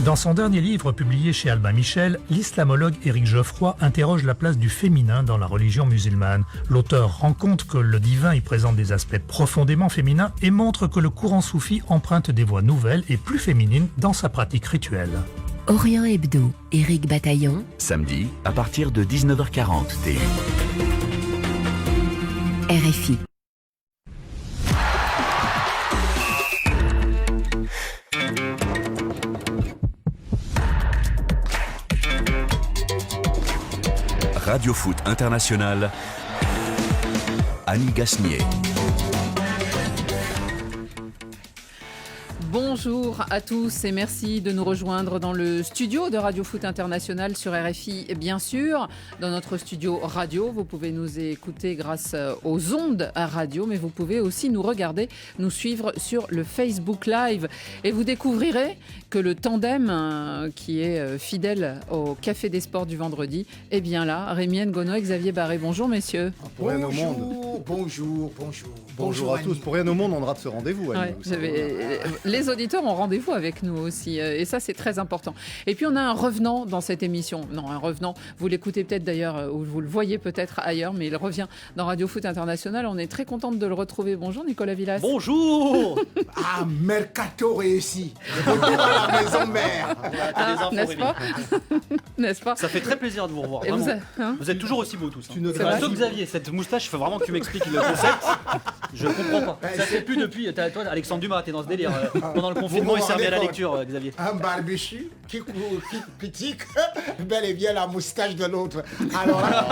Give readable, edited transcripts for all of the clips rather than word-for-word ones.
Dans son dernier livre publié chez Albin Michel, l'islamologue Éric Geoffroy interroge la place du féminin dans la religion musulmane. L'auteur rend compte que le divin y présente des aspects profondément féminins et montre que le courant soufi emprunte des voies nouvelles et plus féminines dans sa pratique rituelle. Orient Hebdo, Éric Bataillon. Samedi, à partir de 19h40 TU. RFI. Radio Foot International, Annie Gasnier. Bonjour à tous et merci de nous rejoindre dans le studio de Radio Foot International sur RFI, bien sûr. Dans notre studio radio, vous pouvez nous écouter grâce aux ondes à radio, mais vous pouvez aussi nous regarder, nous suivre sur le Facebook Live. Et vous découvrirez que le tandem qui est fidèle au Café des Sports du vendredi est bien là. Rémi Ngono et Xavier Barré. Bonjour messieurs. Pour rien au monde. Bonjour à tous. Pour rien au monde, on rate ce rendez-vous. Annie, les auditeurs ont rendez-vous avec nous aussi, et ça c'est très important. Et puis on a un revenant dans cette émission. Non, un revenant, vous l'écoutez peut-être d'ailleurs, ou vous le voyez peut-être ailleurs, mais il revient dans Radio Foot International. On est très contente de le retrouver. Bonjour Nicolas Villas. Bonjour. Ah, mercato réussi. Retour à la maison mère. N'est-ce pas? N'est-ce pas? Ça fait très plaisir de vous revoir. Vous êtes toujours aussi beaux tous. Sauf Xavier, cette moustache, il faut vraiment que tu m'expliques le concept. Je comprends pas. Ça fait plus depuis. Toi, Alexandre Dumas, t'es dans ce délire. Pendant le confinement, il servait à la lecture, Xavier. Un barbechu qui critique bel et bien la moustache de l'autre. Alors là,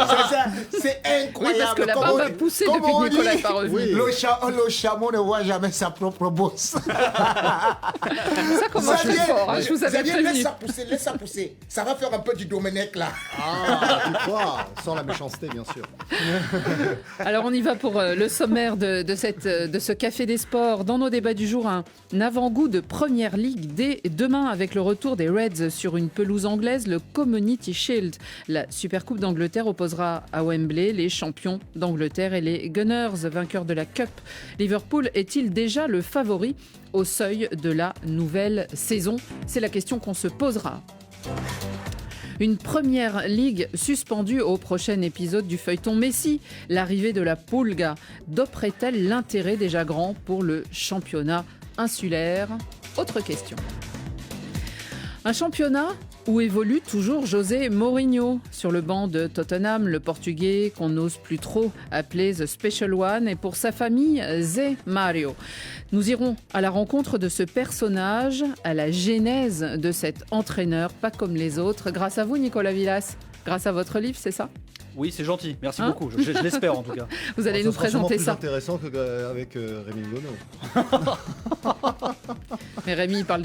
c'est incroyable. Oui, parce que la barbe a poussé depuis que Nicolas n'est pas revenu. Oui. Le chameau ne voit jamais sa propre bosse. Ça commence fort, je vous avais prévenu. Laisse ça pousser. Ça va faire un peu du Domenech là. Ah, tu crois, sans la méchanceté, bien sûr. Alors on y va pour le sommaire de ce Café des Sports. Dans nos débats du jour, un avant-goût de Première Ligue dès demain avec le retour des Reds sur une pelouse anglaise, le Community Shield. La Supercoupe d'Angleterre opposera à Wembley les champions d'Angleterre et les Gunners, vainqueurs de la Cup. Liverpool est-il déjà le favori au seuil de la nouvelle saison? C'est la question qu'on se posera. Une première ligue suspendue au prochain épisode du feuilleton Messi. L'arrivée de la Pulga doperait-elle l'intérêt déjà grand pour le championnat insulaire? Autre question. Un championnat où évolue toujours José Mourinho. Sur le banc de Tottenham, le Portugais qu'on n'ose plus trop appeler The Special One, et pour sa famille, Zé Mario. Nous irons à la rencontre de ce personnage, à la genèse de cet entraîneur, pas comme les autres, grâce à vous Nicolas Villas, grâce à votre livre, c'est ça? Oui, c'est gentil. Merci beaucoup. Je l'espère en tout cas. Vous allez nous présenter ça. C'est intéressant qu'avec Rémi Ngono. Mais Rémi, il parle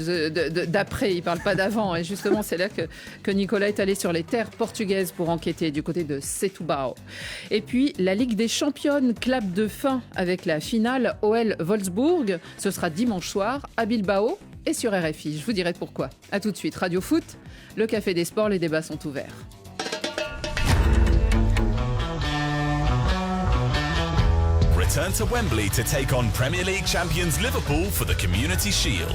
d'après, il parle pas d'avant. Et justement, c'est là que Nicolas est allé sur les terres portugaises pour enquêter du côté de Setúbal. Et puis, la Ligue des Championnes clap de fin avec la finale OL-Wolfsburg. Ce sera dimanche soir à Bilbao et sur RFI. Je vous dirai pourquoi. A tout de suite. Radio Foot, le Café des Sports, les débats sont ouverts. Return to Wembley to take on Premier League champions Liverpool for the Community Shield.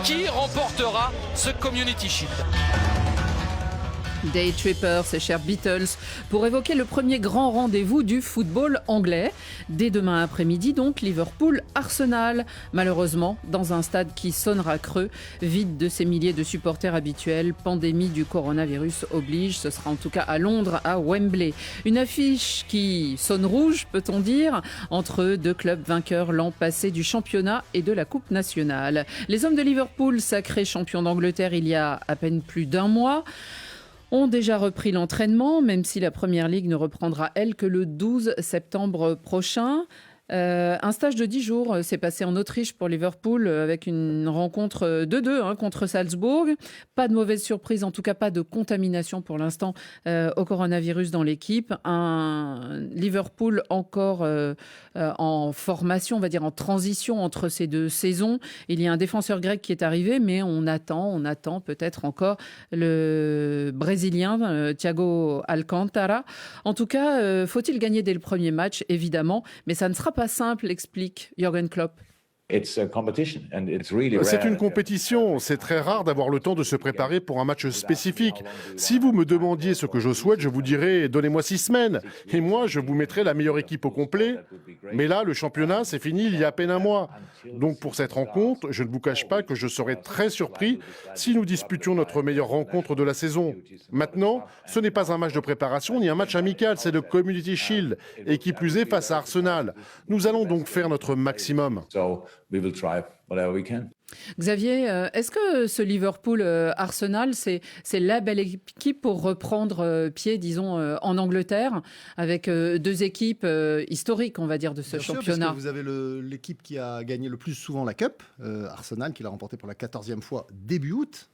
Qui remportera ce Community Shield? Day Trippers, ces chers Beatles, pour évoquer le premier grand rendez-vous du football anglais. Dès demain après-midi, donc, Liverpool-Arsenal. Malheureusement, dans un stade qui sonnera creux, vide de ses milliers de supporters habituels. Pandémie du coronavirus oblige. Ce sera en tout cas à Londres, à Wembley. Une affiche qui sonne rouge, peut-on dire, entre deux clubs vainqueurs l'an passé du championnat et de la Coupe nationale. Les hommes de Liverpool, sacrés champions d'Angleterre il y a à peine plus d'un mois, ont déjà repris l'entraînement, même si la Première Ligue ne reprendra, elle, que le 12 septembre prochain. Un stage de 10 jours s'est passé en Autriche pour Liverpool avec une rencontre 2-2 contre Salzbourg. Pas de mauvaise surprise, en tout cas pas de contamination pour l'instant au coronavirus dans l'équipe. Un Liverpool encore en formation, on va dire en transition entre ces deux saisons. Il y a un défenseur grec qui est arrivé, mais on attend peut-être encore le Brésilien Thiago Alcantara. En tout cas, faut-il gagner dès le premier match, évidemment, mais ça ne sera pas simple, explique Jürgen Klopp. C'est une compétition, c'est très rare d'avoir le temps de se préparer pour un match spécifique. Si vous me demandiez ce que je souhaite, je vous dirais donnez-moi 6 semaines et moi je vous mettrai la meilleure équipe au complet. Mais là, le championnat, c'est fini il y a à peine un mois. Donc pour cette rencontre, je ne vous cache pas que je serais très surpris si nous disputions notre meilleure rencontre de la saison. Maintenant, ce n'est pas un match de préparation ni un match amical, c'est le Community Shield et qui plus est face à Arsenal. Nous allons donc faire notre maximum. Xavier, est-ce que ce Liverpool-Arsenal, c'est la belle équipe pour reprendre pied, disons, en Angleterre, avec deux équipes historiques, on va dire, de ce championnat? Parce que vous avez l'équipe qui a gagné le plus souvent la Cup, Arsenal, qui l'a remporté pour la 14e fois début août.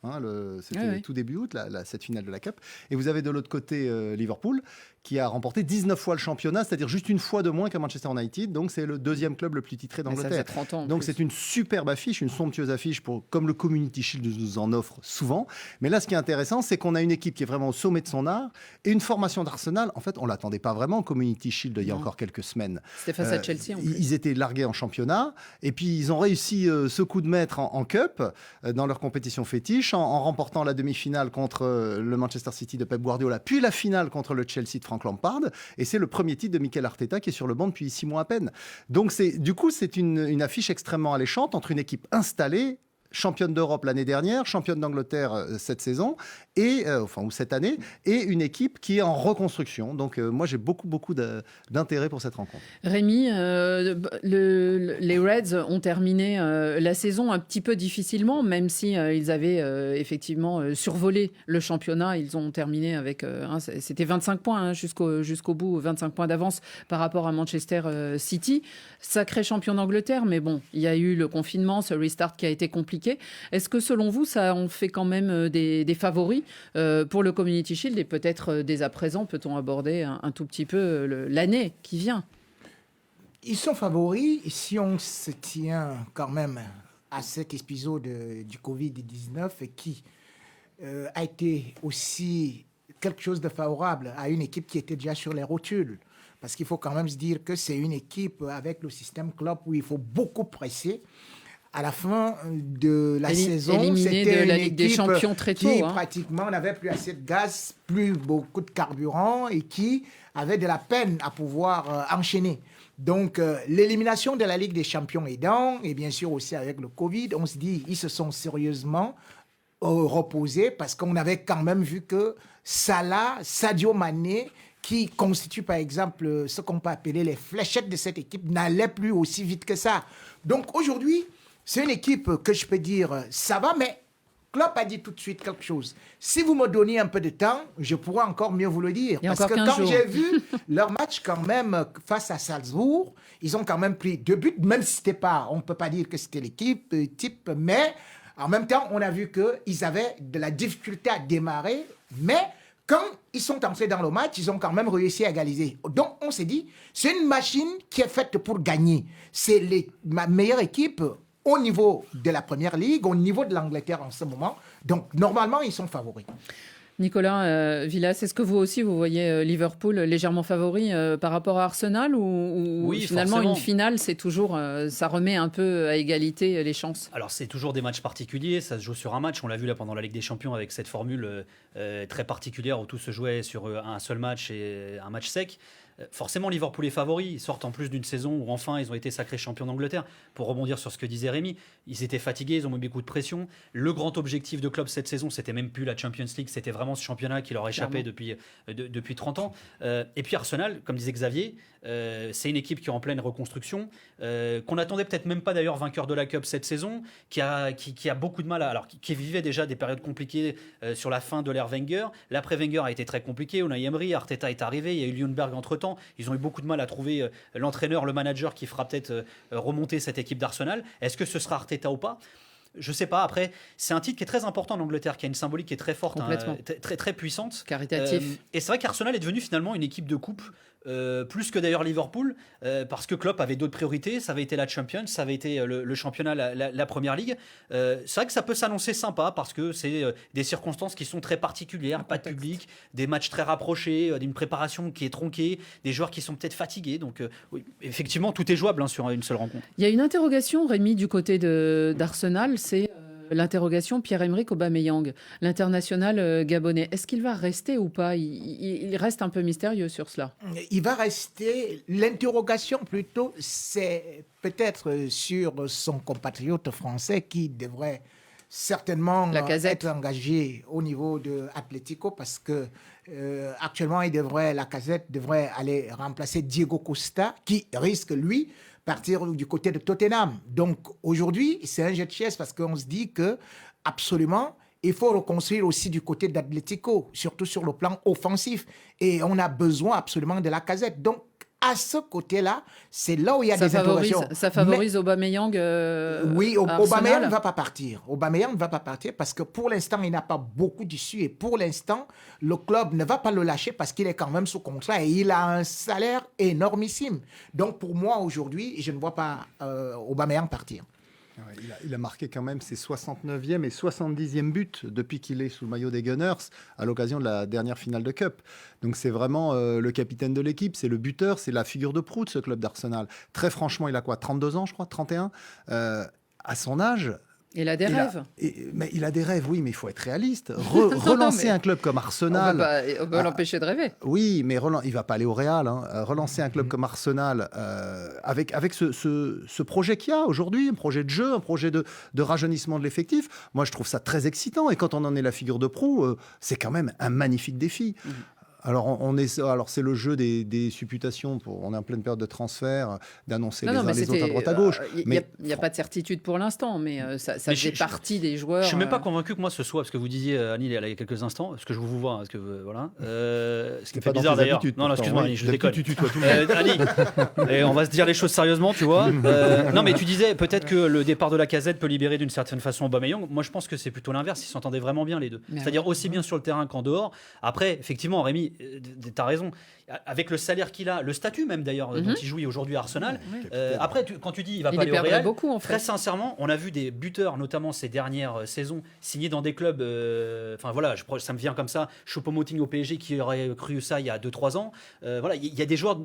C'était tout début août, cette finale de la Cup. Et vous avez de l'autre côté Liverpool, qui a remporté 19 fois le championnat, c'est-à-dire juste une fois de moins qu'à Manchester United. Donc c'est le deuxième club le plus titré d'Angleterre. Ça fait 30 ans. Donc c'est une superbe affiche, une somptueuse affiche, comme le Community Shield nous en offre souvent. Mais là, ce qui est intéressant, c'est qu'on a une équipe qui est vraiment au sommet de son art et une formation d'Arsenal. En fait, on ne l'attendait pas vraiment au Community Shield il y a encore quelques semaines. C'était face à Chelsea. Ils étaient largués en championnat et puis ils ont réussi ce coup de maître en Cup, dans leur compétition fétiche, en remportant la demi-finale contre le Manchester City de Pep Guardiola, puis la finale contre le Chelsea de Frank Lampard. Et c'est le premier titre de Mikel Arteta qui est sur le banc depuis 6 mois à peine. Donc du coup, c'est une affiche extrêmement alléchante entre une équipe installée, championne d'Europe l'année dernière, championne d'Angleterre cette saison, ou cette année, et une équipe qui est en reconstruction. Donc moi, j'ai beaucoup d'intérêt pour cette rencontre. Rémi, les Reds ont terminé la saison un petit peu difficilement, même si ils avaient effectivement survolé le championnat. Ils ont terminé avec, c'était 25 points jusqu'au bout, 25 points d'avance par rapport à Manchester City. Sacré champion d'Angleterre, mais bon, il y a eu le confinement, ce restart qui a été compliqué. Est-ce que selon vous, ça en fait quand même des favoris pour le Community Shield et peut-être dès à présent, peut-on aborder un tout petit peu l'année qui vient? Ils sont favoris si on se tient quand même à cet épisode du Covid-19 qui a été aussi quelque chose de favorable à une équipe qui était déjà sur les rotules. Parce qu'il faut quand même se dire que c'est une équipe avec le système Klopp où il faut beaucoup presser. À la fin de la saison, c'était de la une Ligue des équipe Champions très tôt, qui pratiquement n'avait plus assez de gaz, plus beaucoup de carburant et qui avait de la peine à pouvoir enchaîner. Donc, l'élimination de la Ligue des Champions aidant, et bien sûr aussi avec le Covid, on se dit ils se sont sérieusement reposés parce qu'on avait quand même vu que Salah, Sadio Mané, qui constituent par exemple ce qu'on peut appeler les fléchettes de cette équipe, n'allaient plus aussi vite que ça. Donc aujourd'hui, c'est une équipe que je peux dire, ça va, mais Klopp a dit tout de suite quelque chose. Si vous me donnez un peu de temps, je pourrais encore mieux vous le dire. Parce que quand j'ai vu leur match quand même face à Salzbourg, ils ont quand même pris 2 buts, même si c'était pas, on ne peut pas dire que c'était l'équipe type, mais en même temps, on a vu qu'ils avaient de la difficulté à démarrer, mais quand ils sont entrés dans le match, ils ont quand même réussi à égaliser. Donc, on s'est dit, c'est une machine qui est faite pour gagner. C'est ma meilleure équipe au niveau de la Première Ligue, au niveau de l'Angleterre en ce moment. Donc, normalement, ils sont favoris. Nicolas Villas, est-ce que vous aussi, vous voyez Liverpool légèrement favori par rapport à Arsenal ou oui, finalement forcément. Une finale, c'est toujours, ça remet un peu à égalité les chances? Alors c'est toujours des matchs particuliers, ça se joue sur un match, on l'a vu là pendant la Ligue des Champions avec cette formule très particulière où tout se jouait sur un seul match et un match sec. Forcément, Liverpool est favori. Ils sortent en plus d'une saison où enfin ils ont été sacrés champions d'Angleterre. Pour rebondir sur ce que disait Rémi, ils étaient fatigués, ils ont mis beaucoup de pression. Le grand objectif de Klopp cette saison, c'était même plus la Champions League, c'était vraiment ce championnat qui leur échappait depuis 30 ans. Et puis Arsenal, comme disait Xavier, c'est une équipe qui est en pleine reconstruction, qu'on n'attendait peut-être même pas d'ailleurs vainqueur de la Cup cette saison, qui a beaucoup de mal qui vivait déjà des périodes compliquées sur la fin de l'ère Wenger. L'après Wenger a été très compliqué. Unai Emery, Arteta est arrivé, il y a eu Ljungberg entre-temps. Ils ont eu beaucoup de mal à trouver l'entraîneur, le manager qui fera peut-être remonter cette équipe d'Arsenal. Est-ce que ce sera Arteta ou pas ? Je sais pas. Après, c'est un titre qui est très important en Angleterre, qui a une symbolique qui est très forte, très, très puissante. Caritatif. Et c'est vrai qu'Arsenal est devenu finalement une équipe de coupe plus que d'ailleurs Liverpool, parce que Klopp avait d'autres priorités. Ça avait été la Champions, ça avait été le championnat, la Première Ligue. C'est vrai que ça peut s'annoncer sympa parce que c'est des circonstances qui sont très particulières, pas de public, des matchs très rapprochés, d'une préparation qui est tronquée, des joueurs qui sont peut-être fatigués. Donc oui, effectivement, tout est jouable sur une seule rencontre. Il y a une interrogation, Rémi, du côté d'Arsenal, c'est l'interrogation Pierre-Emerick Aubameyang, l'international gabonais. Est-ce qu'il va rester ou pas ? Il reste un peu mystérieux sur cela. Il va rester. L'interrogation plutôt, c'est peut-être sur son compatriote français qui devrait certainement être engagé au niveau de Atlético parce que actuellement, Lacazette devrait aller remplacer Diego Costa qui risque, lui, partir du côté de Tottenham. Donc aujourd'hui, c'est un jet de chaise parce qu'on se dit que absolument, il faut reconstruire aussi du côté d'Atlético, surtout sur le plan offensif. Et on a besoin absolument de Lacazette. Donc à ce côté-là, c'est là où il y a des interrogations. Ça favorise Aubameyang. Oui, Aubameyang ne va pas partir. Aubameyang ne va pas partir parce que pour l'instant, il n'a pas beaucoup d'issue. Et pour l'instant, le club ne va pas le lâcher parce qu'il est quand même sous contrat et il a un salaire énormissime. Donc pour moi, aujourd'hui, je ne vois pas Aubameyang partir. Ouais, il a marqué quand même ses 69e et 70e buts depuis qu'il est sous le maillot des Gunners à l'occasion de la dernière finale de Cup. Donc c'est vraiment le capitaine de l'équipe, c'est le buteur, c'est la figure de proue de ce club d'Arsenal. Très franchement, il a quoi, 32 ans je crois, 31 à son âge. Il a des rêves. Mais il a des rêves, oui, mais il faut être réaliste. Relancer un club comme Arsenal... On peut l'empêcher de rêver. Oui, mais il ne va pas aller au Real. Relancer un club comme Arsenal avec ce projet qu'il y a aujourd'hui, un projet de jeu, un projet de rajeunissement de l'effectif, moi je trouve ça très excitant. Et quand on en est la figure de proue, c'est quand même un magnifique défi. Alors, c'est le jeu des supputations. On est en pleine période de transfert, d'annoncer les uns les autres à droite à gauche. Il n'y a pas de certitude pour l'instant, mais ça fait partie des joueurs. Je ne suis même pas convaincu que moi ce soit, parce que vous disiez, Annie, il y a quelques instants, parce que je vous vois, parce que voilà. Ce qui me fait bizarre d'ailleurs. Non, excuse-moi, Annie, je déconne. Annie, et on va se dire les choses sérieusement, tu vois. Non, mais tu disais peut-être que le départ de Lacazette peut libérer d'une certaine façon Aubameyang. Moi, je pense que c'est plutôt l'inverse. Ils s'entendaient vraiment bien les deux. C'est-à-dire aussi bien sur le terrain qu'en dehors. Après, effectivement, Rémi, tu as raison, avec le salaire qu'il a, le statut même d'ailleurs dont il joue aujourd'hui à Arsenal. Après, quand tu dis il va pas aller au Real, beaucoup, en fait. Très sincèrement, on a vu des buteurs, notamment ces dernières saisons, signés dans des clubs. Enfin voilà, ça me vient comme ça. Choupo-Moting au PSG, qui aurait cru ça il y a 2-3 ans. Voilà, il y a des joueurs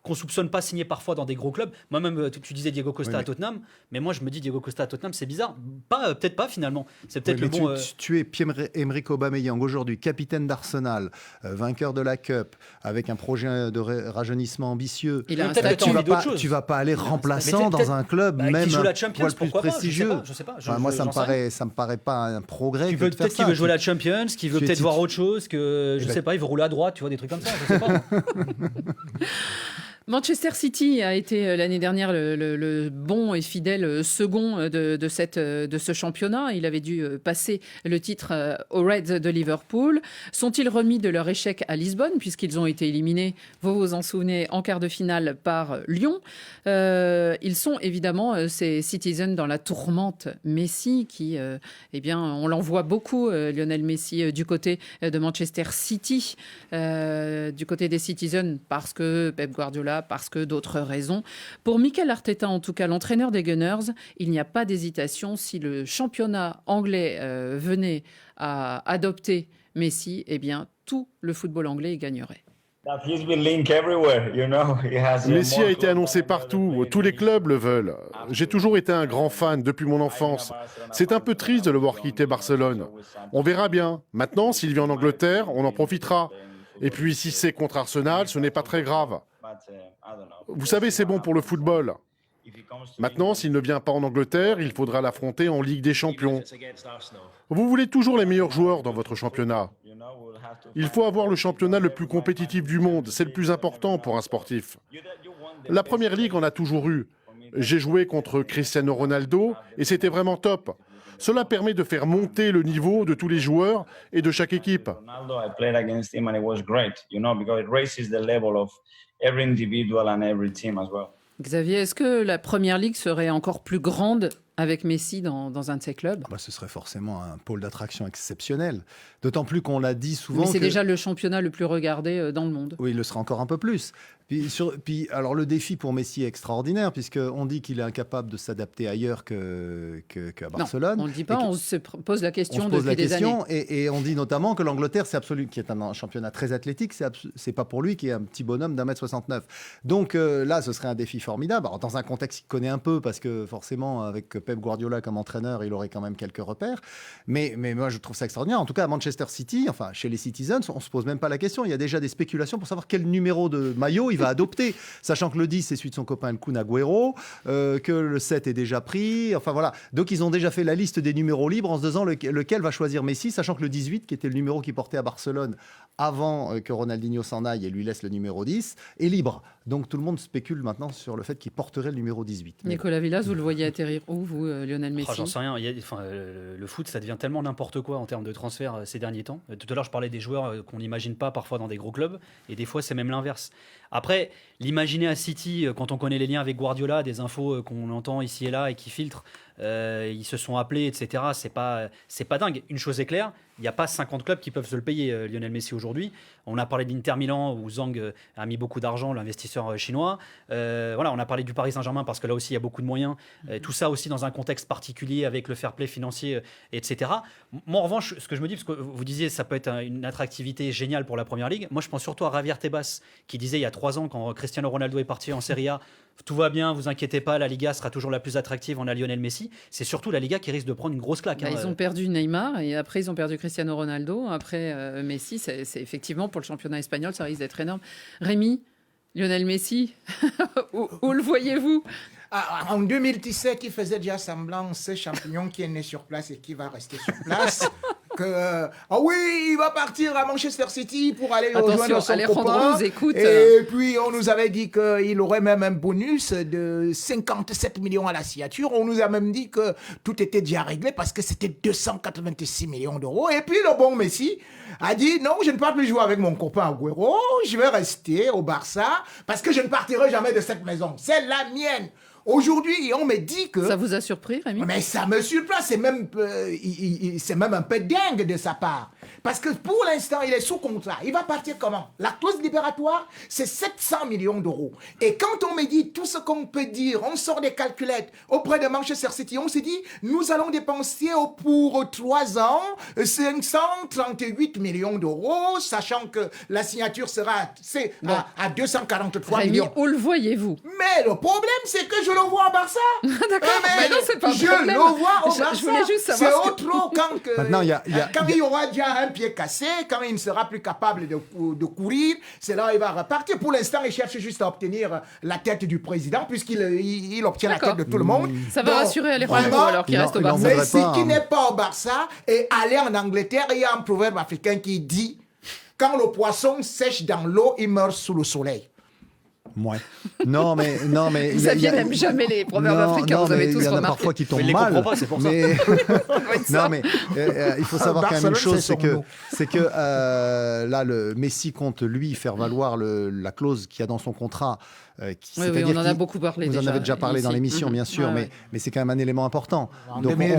qu'on soupçonne pas signer parfois dans des gros clubs. Moi-même, tu disais Diego Costa à Tottenham, mais moi je me dis Diego Costa à Tottenham, c'est bizarre. Peut-être pas finalement. C'est peut-être le bon. Tu es Pierre-Emerick Aubameyang aujourd'hui, capitaine d'Arsenal, vainqueur de la Cup, avec un projet de rajeunissement ambitieux. Il a un statut. Tu vas pas aller remplaçant dans un club même qui joue la Champions, plus prestigieux. Je sais pas. Moi, ça me paraît pas un progrès. Peut-être qu'il veut jouer la Champions, qu'il veut peut-être voir autre chose, que je sais pas, il veut rouler à droite, tu vois, des trucs comme ça. Je sais pas. Manchester City a été l'année dernière le bon et fidèle second de ce championnat. Il avait dû passer le titre aux Reds de Liverpool. Sont-ils remis de leur échec à Lisbonne puisqu'ils ont été éliminés, vous vous en souvenez, en quart de finale par Lyon. Ils sont évidemment ces Citizens dans la tourmente Messi qui, on l'en voit beaucoup, Lionel Messi, du côté de Manchester City, du côté des Citizens parce que Pep Guardiola, parce que d'autres raisons. Pour Mikel Arteta, en tout cas, l'entraîneur des Gunners, il n'y a pas d'hésitation. Si le championnat anglais venait à adopter Messi, eh bien, tout le football anglais y gagnerait. Messi a été annoncé partout, tous les clubs le veulent. J'ai toujours été un grand fan depuis mon enfance. C'est un peu triste de le voir quitter Barcelone. On verra bien. Maintenant, s'il vient en Angleterre, on en profitera. Et puis, si c'est contre Arsenal, ce n'est pas très grave. Vous savez, c'est bon pour le football. Maintenant, s'il ne vient pas en Angleterre, il faudra l'affronter en Ligue des Champions. Vous voulez toujours les meilleurs joueurs dans votre championnat. Il faut avoir le championnat le plus compétitif du monde. C'est le plus important pour un sportif. La Première Ligue en a toujours eu. J'ai joué contre Cristiano Ronaldo et c'était vraiment top. Cela permet de faire monter le niveau de tous les joueurs et de chaque équipe. Xavier, est-ce que la Première Ligue serait encore plus grande avec Messi dans un de ses clubs. Ce serait forcément un pôle d'attraction exceptionnel. D'autant plus qu'on l'a dit souvent. Mais c'est déjà le championnat le plus regardé dans le monde. Oui, il le sera encore un peu plus. Puis, alors le défi pour Messi est extraordinaire, puisqu'on dit qu'il est incapable de s'adapter ailleurs qu'à Barcelone. Non, on ne le dit pas, on se pose la question depuis des années. Et on dit notamment que l'Angleterre, qui est un championnat très athlétique, c'est pas pour lui qui est un petit bonhomme d'1m69. Donc là, ce serait un défi formidable. Alors, dans un contexte qu'il connaît un peu, parce que forcément, avec Pep Guardiola comme entraîneur, il aurait quand même quelques repères. Mais moi, je trouve ça extraordinaire. En tout cas, à Manchester City, enfin chez les Citizens, on se pose même pas la question. Il y a déjà des spéculations pour savoir quel numéro de maillot il va adopter, sachant que le 10 c'est celui de son copain le Kun Agüero, que le 7 est déjà pris, enfin voilà. Donc ils ont déjà fait la liste des numéros libres en se disant lequel va choisir Messi, sachant que le 18, qui était le numéro qu'il portait à Barcelone avant que Ronaldinho s'en aille et lui laisse le numéro 10, est libre. Donc tout le monde spécule maintenant sur le fait qu'il porterait le numéro 18. Nicolas Villas, vous le voyez atterrir où, vous, Lionel Messi? J'en sais rien. Le foot, ça devient tellement n'importe quoi en termes de transfert ces derniers temps. Tout à l'heure, je parlais des joueurs qu'on n'imagine pas parfois dans des gros clubs, et des fois, c'est même l'inverse. Après, l'imaginer à City, quand on connaît les liens avec Guardiola, des infos qu'on entend ici et là et qui filtrent, ils se sont appelés, etc. C'est pas dingue. Une chose est claire, il n'y a pas 50 clubs qui peuvent se le payer, Lionel Messi, aujourd'hui. On a parlé de l'Inter Milan, où Zhang a mis beaucoup d'argent, l'investisseur chinois. On a parlé du Paris Saint-Germain, parce que là aussi, il y a beaucoup de moyens. Tout ça aussi dans un contexte particulier, avec le fair play financier, etc. Moi, en revanche, ce que je me dis, parce que vous disiez, ça peut être une attractivité géniale pour la Première Ligue. Moi, je pense surtout à Javier Tebas, qui disait il y a 3 ans, quand Cristiano Ronaldo est parti en Serie A, tout va bien, vous inquiétez pas, la Liga sera toujours la plus attractive, on a Lionel Messi. C'est surtout la Liga qui risque de prendre une grosse claque. Ils ont perdu Neymar, et après ils ont perdu Cristiano Ronaldo. Après Messi, c'est effectivement pour le championnat espagnol, ça risque d'être énorme. Rémi, Lionel Messi, où le voyez-vous? En 2017, il faisait déjà semblant, ce champignon qui est né sur place et qui va rester sur place. Il va partir à Manchester City pour aller rejoindre son copain. Nous écoute. Et puis, on nous avait dit qu'il aurait même un bonus de 57 millions à la signature. On nous a même dit que tout était déjà réglé parce que c'était 286 millions d'euros. Et puis, le bon Messi a dit, non, je ne peux plus jouer avec mon copain Agüero. Je vais rester au Barça parce que je ne partirai jamais de cette maison. C'est la mienne. Aujourd'hui, on me dit que... Ça vous a surpris, Rémi? Mais ça me surprend, c'est même un peu dingue de sa part. Parce que pour l'instant, il est sous contrat. Il va partir comment? La clause libératoire, c'est 700 millions d'euros. Et quand on me dit tout ce qu'on peut dire, on sort des calculettes auprès de Manchester City, on s'est dit, nous allons dépenser pour 3 ans 538 millions d'euros, sachant que la signature sera à 243 Rémi, millions. Où le voyez-vous? Mais le problème, c'est que je le vois au Barça. D'accord, mais non, c'est pas un problème. Je le vois au Barça. Je voulais juste savoir. C'est autre quand il y aura déjà un pied cassé, quand il ne sera plus capable de courir, c'est là où il va repartir. Pour l'instant, il cherche juste à obtenir la tête du président, puisqu'il obtient la tête de tout le monde. Ça va rassurer Alejandro alors qu'il reste au Barça. Mais ce qui n'est pas au Barça et aller en Angleterre, il y a un proverbe africain qui dit quand le poisson sèche dans l'eau, il meurt sous le soleil. Ouais. Non mais Xavier n'aime jamais les proverbes africains, vous avez tous remarqué. Il y en a parfois qui tombent mal. Il les comprend pas, c'est pour ça. Non mais il faut savoir quand même une chose, c'est que là le Messi compte lui faire valoir la clause qu'il y a dans son contrat. Oui, on en a beaucoup parlé. Vous en avez déjà parlé dans l'émission, bien sûr, mais c'est quand même un élément important. Donc 2025,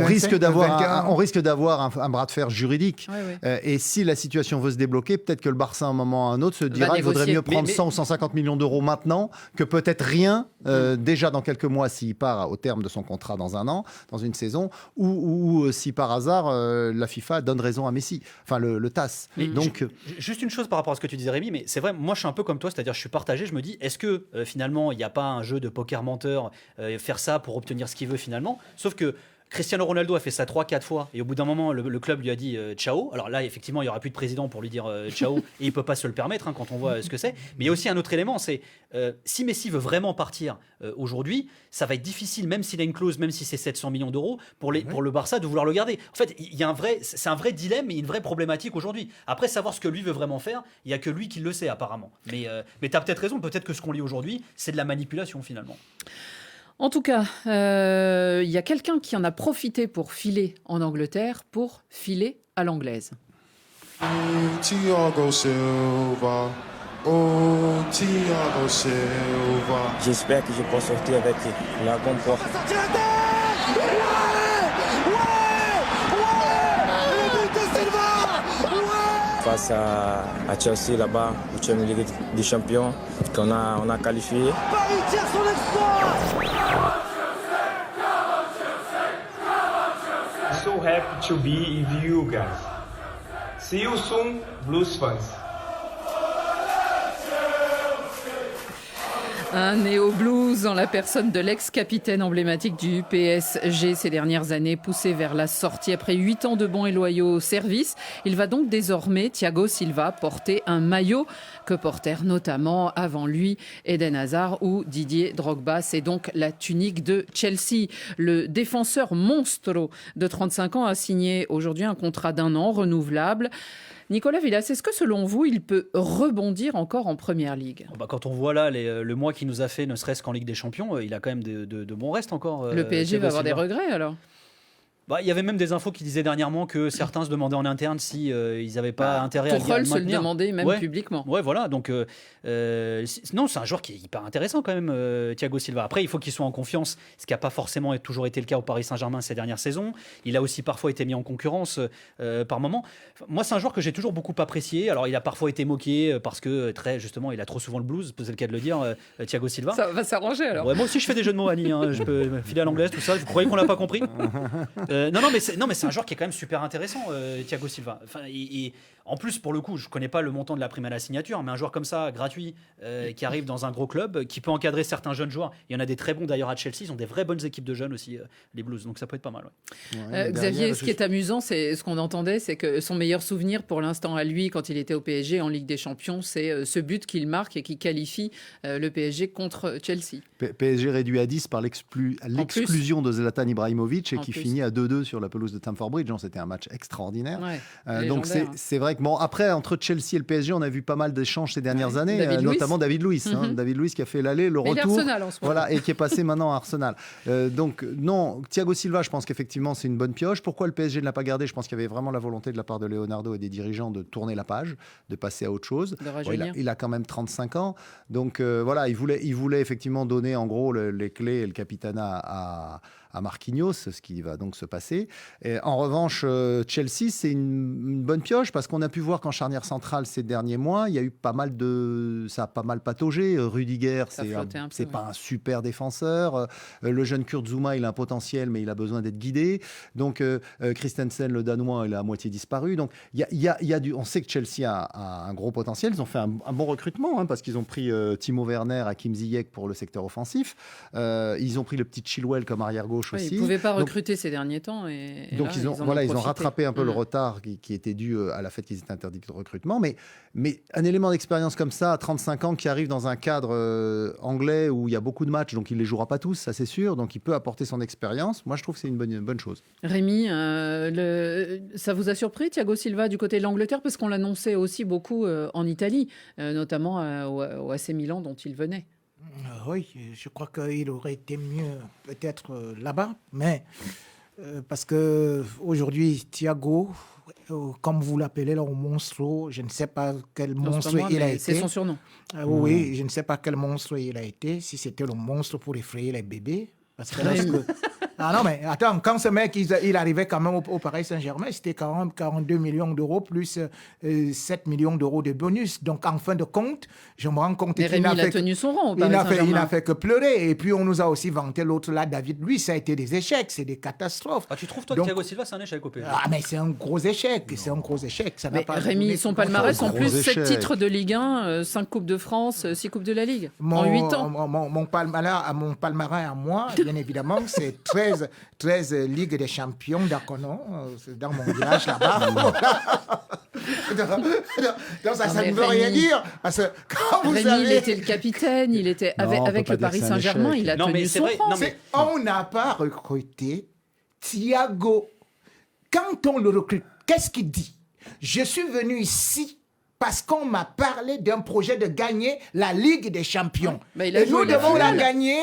on risque d'avoir un bras de fer juridique. Et si la situation veut se débloquer, peut-être que le Barça, à un moment ou à un autre, se dira qu'il vaudrait mieux prendre 100 ou 150 millions d'euros maintenant que peut-être rien déjà dans quelques mois s'il part au terme de son contrat dans un an, dans une saison, ou si par hasard la FIFA donne raison à Messi, enfin le TAS. Donc, juste une chose par rapport à ce que tu disais, Rémi, mais c'est vrai, moi je suis un peu comme toi, c'est-à-dire je suis partagé, je me dis, est-ce que finalement il n'y a pas un jeu de poker menteur, faire ça pour obtenir ce qu'il veut finalement, sauf que Cristiano Ronaldo a fait ça 3-4 fois et au bout d'un moment le club lui a dit ciao. Alors là effectivement il n'y aura plus de président pour lui dire ciao et il ne peut pas se le permettre quand on voit ce que c'est. Mais il y a aussi un autre élément, c'est si Messi veut vraiment partir aujourd'hui, ça va être difficile, même s'il a une clause, même si c'est 700 millions d'euros pour le Barça de vouloir le garder. En fait c'est un vrai dilemme et une vraie problématique aujourd'hui. Après savoir ce que lui veut vraiment faire, il n'y a que lui qui le sait apparemment. Mais tu as peut-être raison, peut-être que ce qu'on lit aujourd'hui c'est de la manipulation finalement. En tout cas, il y a quelqu'un qui en a profité pour filer en Angleterre, pour filer à l'anglaise. Thiago Silva, oh Thiago Silva. J'espère que je peux sortir avec la bonne porte. face à Chelsea là-bas, au Champions League des Champions, qu'on a qualifié. Paris tire son exploit. So happy to be with you guys. See you soon, Blues fans. Un néo-blues en la personne de l'ex-capitaine emblématique du PSG ces dernières années, poussé vers la sortie après 8 ans de bons et loyaux services. Il va donc désormais, Thiago Silva, porter un maillot que portèrent notamment avant lui Eden Hazard ou Didier Drogba. C'est donc la tunique de Chelsea. Le défenseur monstro de 35 ans a signé aujourd'hui un contrat d'1 an renouvelable. Nicolas Villas, est-ce que selon vous, il peut rebondir encore en Première Ligue ? Quand on voit là le mois qu'il nous a fait, ne serait-ce qu'en Ligue des Champions, il a quand même de bons restes encore. Le PSG va avoir des regrets alors ? Il y avait même des infos qui disaient dernièrement que certains se demandaient en interne si ils n'avaient pas intérêt à le maintenir. Tuchel se le demandait même publiquement. Ouais, voilà. Donc, non, c'est un joueur qui est hyper intéressant quand même, Thiago Silva. Après, il faut qu'il soit en confiance, ce qui n'a pas forcément toujours été le cas au Paris Saint-Germain ces dernières saisons. Il a aussi parfois été mis en concurrence par moments. Moi, c'est un joueur que j'ai toujours beaucoup apprécié. Alors, il a parfois été moqué parce que, justement, il a trop souvent le blues, c'est le cas de le dire, Thiago Silva. Ça va s'arranger alors. Ouais, moi aussi, je fais des jeux de mots, Annie. Je peux filer à l'anglaise, tout ça. Vous croyez qu'on l'a pas compris ? Non, mais c'est un joueur qui est quand même super intéressant, Thiago Silva. En plus, pour le coup, je ne connais pas le montant de la prime à la signature, mais un joueur comme ça, gratuit, qui arrive dans un gros club, qui peut encadrer certains jeunes joueurs. Il y en a des très bons d'ailleurs à Chelsea. Ils ont des vraies bonnes équipes de jeunes aussi, les Blues. Donc ça peut être pas mal. Ouais. Xavier, ce qui est amusant, c'est ce qu'on entendait, c'est que son meilleur souvenir pour l'instant à lui, quand il était au PSG en Ligue des Champions, c'est ce but qu'il marque et qui qualifie le PSG contre Chelsea. PSG réduit à 10 par l'exclusion de Zlatan Ibrahimovic et qui finit à 2-2 sur la pelouse de Stamford Bridge. C'était un match extraordinaire. Ouais, donc c'est vrai que après, entre Chelsea et le PSG, on a vu pas mal d'échanges ces dernières années, notamment David Luiz. David Luiz qui a fait l'aller, le retour. Arsenal en ce moment. Et qui est passé maintenant à Arsenal. Donc non, Thiago Silva, je pense qu'effectivement c'est une bonne pioche. Pourquoi le PSG ne l'a pas gardé ? Je pense qu'il y avait vraiment la volonté de la part de Leonardo et des dirigeants de tourner la page, de passer à autre chose. Il a quand même 35 ans. Donc il voulait effectivement donner en gros les clés et le capitanat à Marquinhos, ce qui va donc se passer. Et en revanche, Chelsea, c'est une bonne pioche parce qu'on a pu voir qu'en charnière centrale ces derniers mois, il y a eu ça a pas mal pataugé. Rudiger, c'est pas un super défenseur. Le jeune Kurt Zouma, il a un potentiel, mais il a besoin d'être guidé. Donc Christensen, le Danois, il a à moitié disparu. Donc on sait que Chelsea a un gros potentiel. Ils ont fait un bon recrutement parce qu'ils ont pris Timo Werner, Hakim Ziyech pour le secteur offensif. Ils ont pris le petit Chilwell comme arrière-gauche. Ils ne pouvaient pas recruter ces derniers temps. Donc ils ont rattrapé un peu le retard qui était dû à la fait qu'ils étaient interdits de recrutement. Mais un élément d'expérience comme ça, à 35 ans, qui arrive dans un cadre anglais où il y a beaucoup de matchs, donc il ne les jouera pas tous, ça c'est sûr. Donc il peut apporter son expérience. Moi je trouve que c'est une bonne chose. Rémi, ça vous a surpris Thiago Silva du côté de l'Angleterre ? Parce qu'on l'annonçait aussi beaucoup en Italie, notamment au AC Milan dont il venait. Oui, je crois qu'il aurait été mieux peut-être là-bas, mais parce que aujourd'hui Thiago, comme vous l'appelez là, au monstre, je ne sais pas quel monstre il a été. C'est son surnom. Oui, je ne sais pas quel monstre il a été, si c'était le monstre pour effrayer les bébés. Parce que lorsque... Ah non, mais attends, quand ce mec, il arrivait quand même au Paris Saint-Germain, c'était 42 millions d'euros plus 7 millions d'euros de bonus. Donc, en fin de compte, je me rends compte qu'il a tenu son rang au Paris Saint-Germain. Il n'a fait que pleurer. Et puis, on nous a aussi vanté l'autre là, David Luiz. Ça a été des échecs, c'est des catastrophes. Ah, tu trouves, toi, que Thiago Silva, c'est un échec au PSG ? Ah, mais c'est un gros échec. C'est un gros échec. Ça mais Rémi, son palmarès, en plus, 7 titres de Ligue 1, 5 Coupes de France, 6 Coupes de la Ligue. En 8 ans. Mon palmarès à moi, bien évidemment, c'est 13 Ligue des Champions d'Akono, dans mon village là-bas. Donc ça ne veut rien dire. Parce que quand vous Rémi, il était le capitaine, il était avec le Paris Saint-Germain, il a tenu son rang. On n'a pas recruté Thiago. Quand on le recrute, qu'est-ce qu'il dit ? Je suis venu ici parce qu'on m'a parlé d'un projet de gagner la Ligue des Champions. Et nous devons la gagner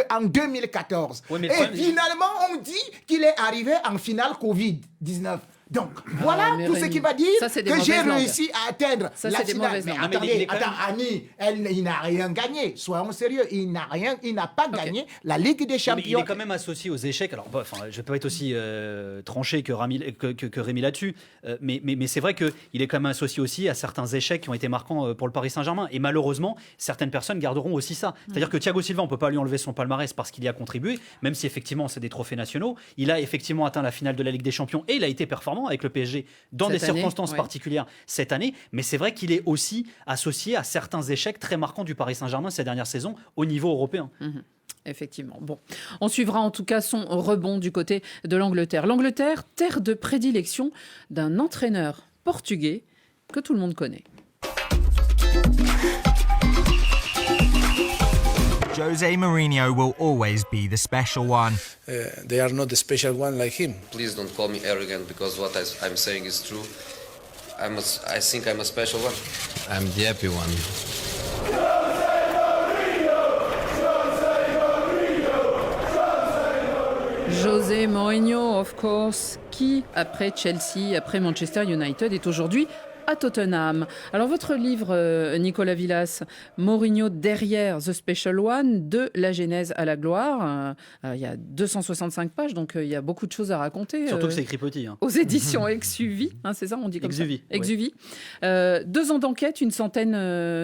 en 2014. Et finalement, on dit qu'il est arrivé en finale Covid-19. Donc, voilà tout ce qui va dire que j'ai réussi à atteindre la finale. Mais attendez, Annie, il n'a rien gagné. Soyons sérieux, il n'a pas gagné la Ligue des Champions. Mais il est quand même associé aux échecs. Alors, je ne peux pas être aussi tranché que Rémi là-dessus, mais c'est vrai qu'il est quand même associé aussi à certains échecs qui ont été marquants pour le Paris Saint-Germain. Et malheureusement, certaines personnes garderont aussi ça. C'est-à-dire que Thiago Silva, on ne peut pas lui enlever son palmarès parce qu'il y a contribué, même si effectivement c'est des trophées nationaux. Il a effectivement atteint la finale de la Ligue des Champions et il a été performant avec le PSG dans des circonstances particulières cette année, mais c'est vrai qu'il est aussi associé à certains échecs très marquants du Paris Saint-Germain ces dernières saisons au niveau européen. Effectivement. Bon, on suivra en tout cas son rebond du côté de l'Angleterre. L'Angleterre, terre de prédilection d'un entraîneur portugais que tout le monde connaît. Jose Mourinho will always be the special one. They are not the special one like him. Please don't call me arrogant because what I'm saying is true. I think I'm a special one. I'm the happy one. José Mourinho, of course, qui, après Chelsea, après Manchester United, est aujourd'hui à Tottenham. Alors votre livre, Nicolas Villas, Mourinho derrière The Special One, de la genèse à la gloire, il y a 265 pages, donc il y a beaucoup de choses à raconter. Surtout que c'est écrit petit. Aux éditions Exuvie, c'est ça, on dit comme Exuvie, ça Exuvie. 2 ans d'enquête, une centaine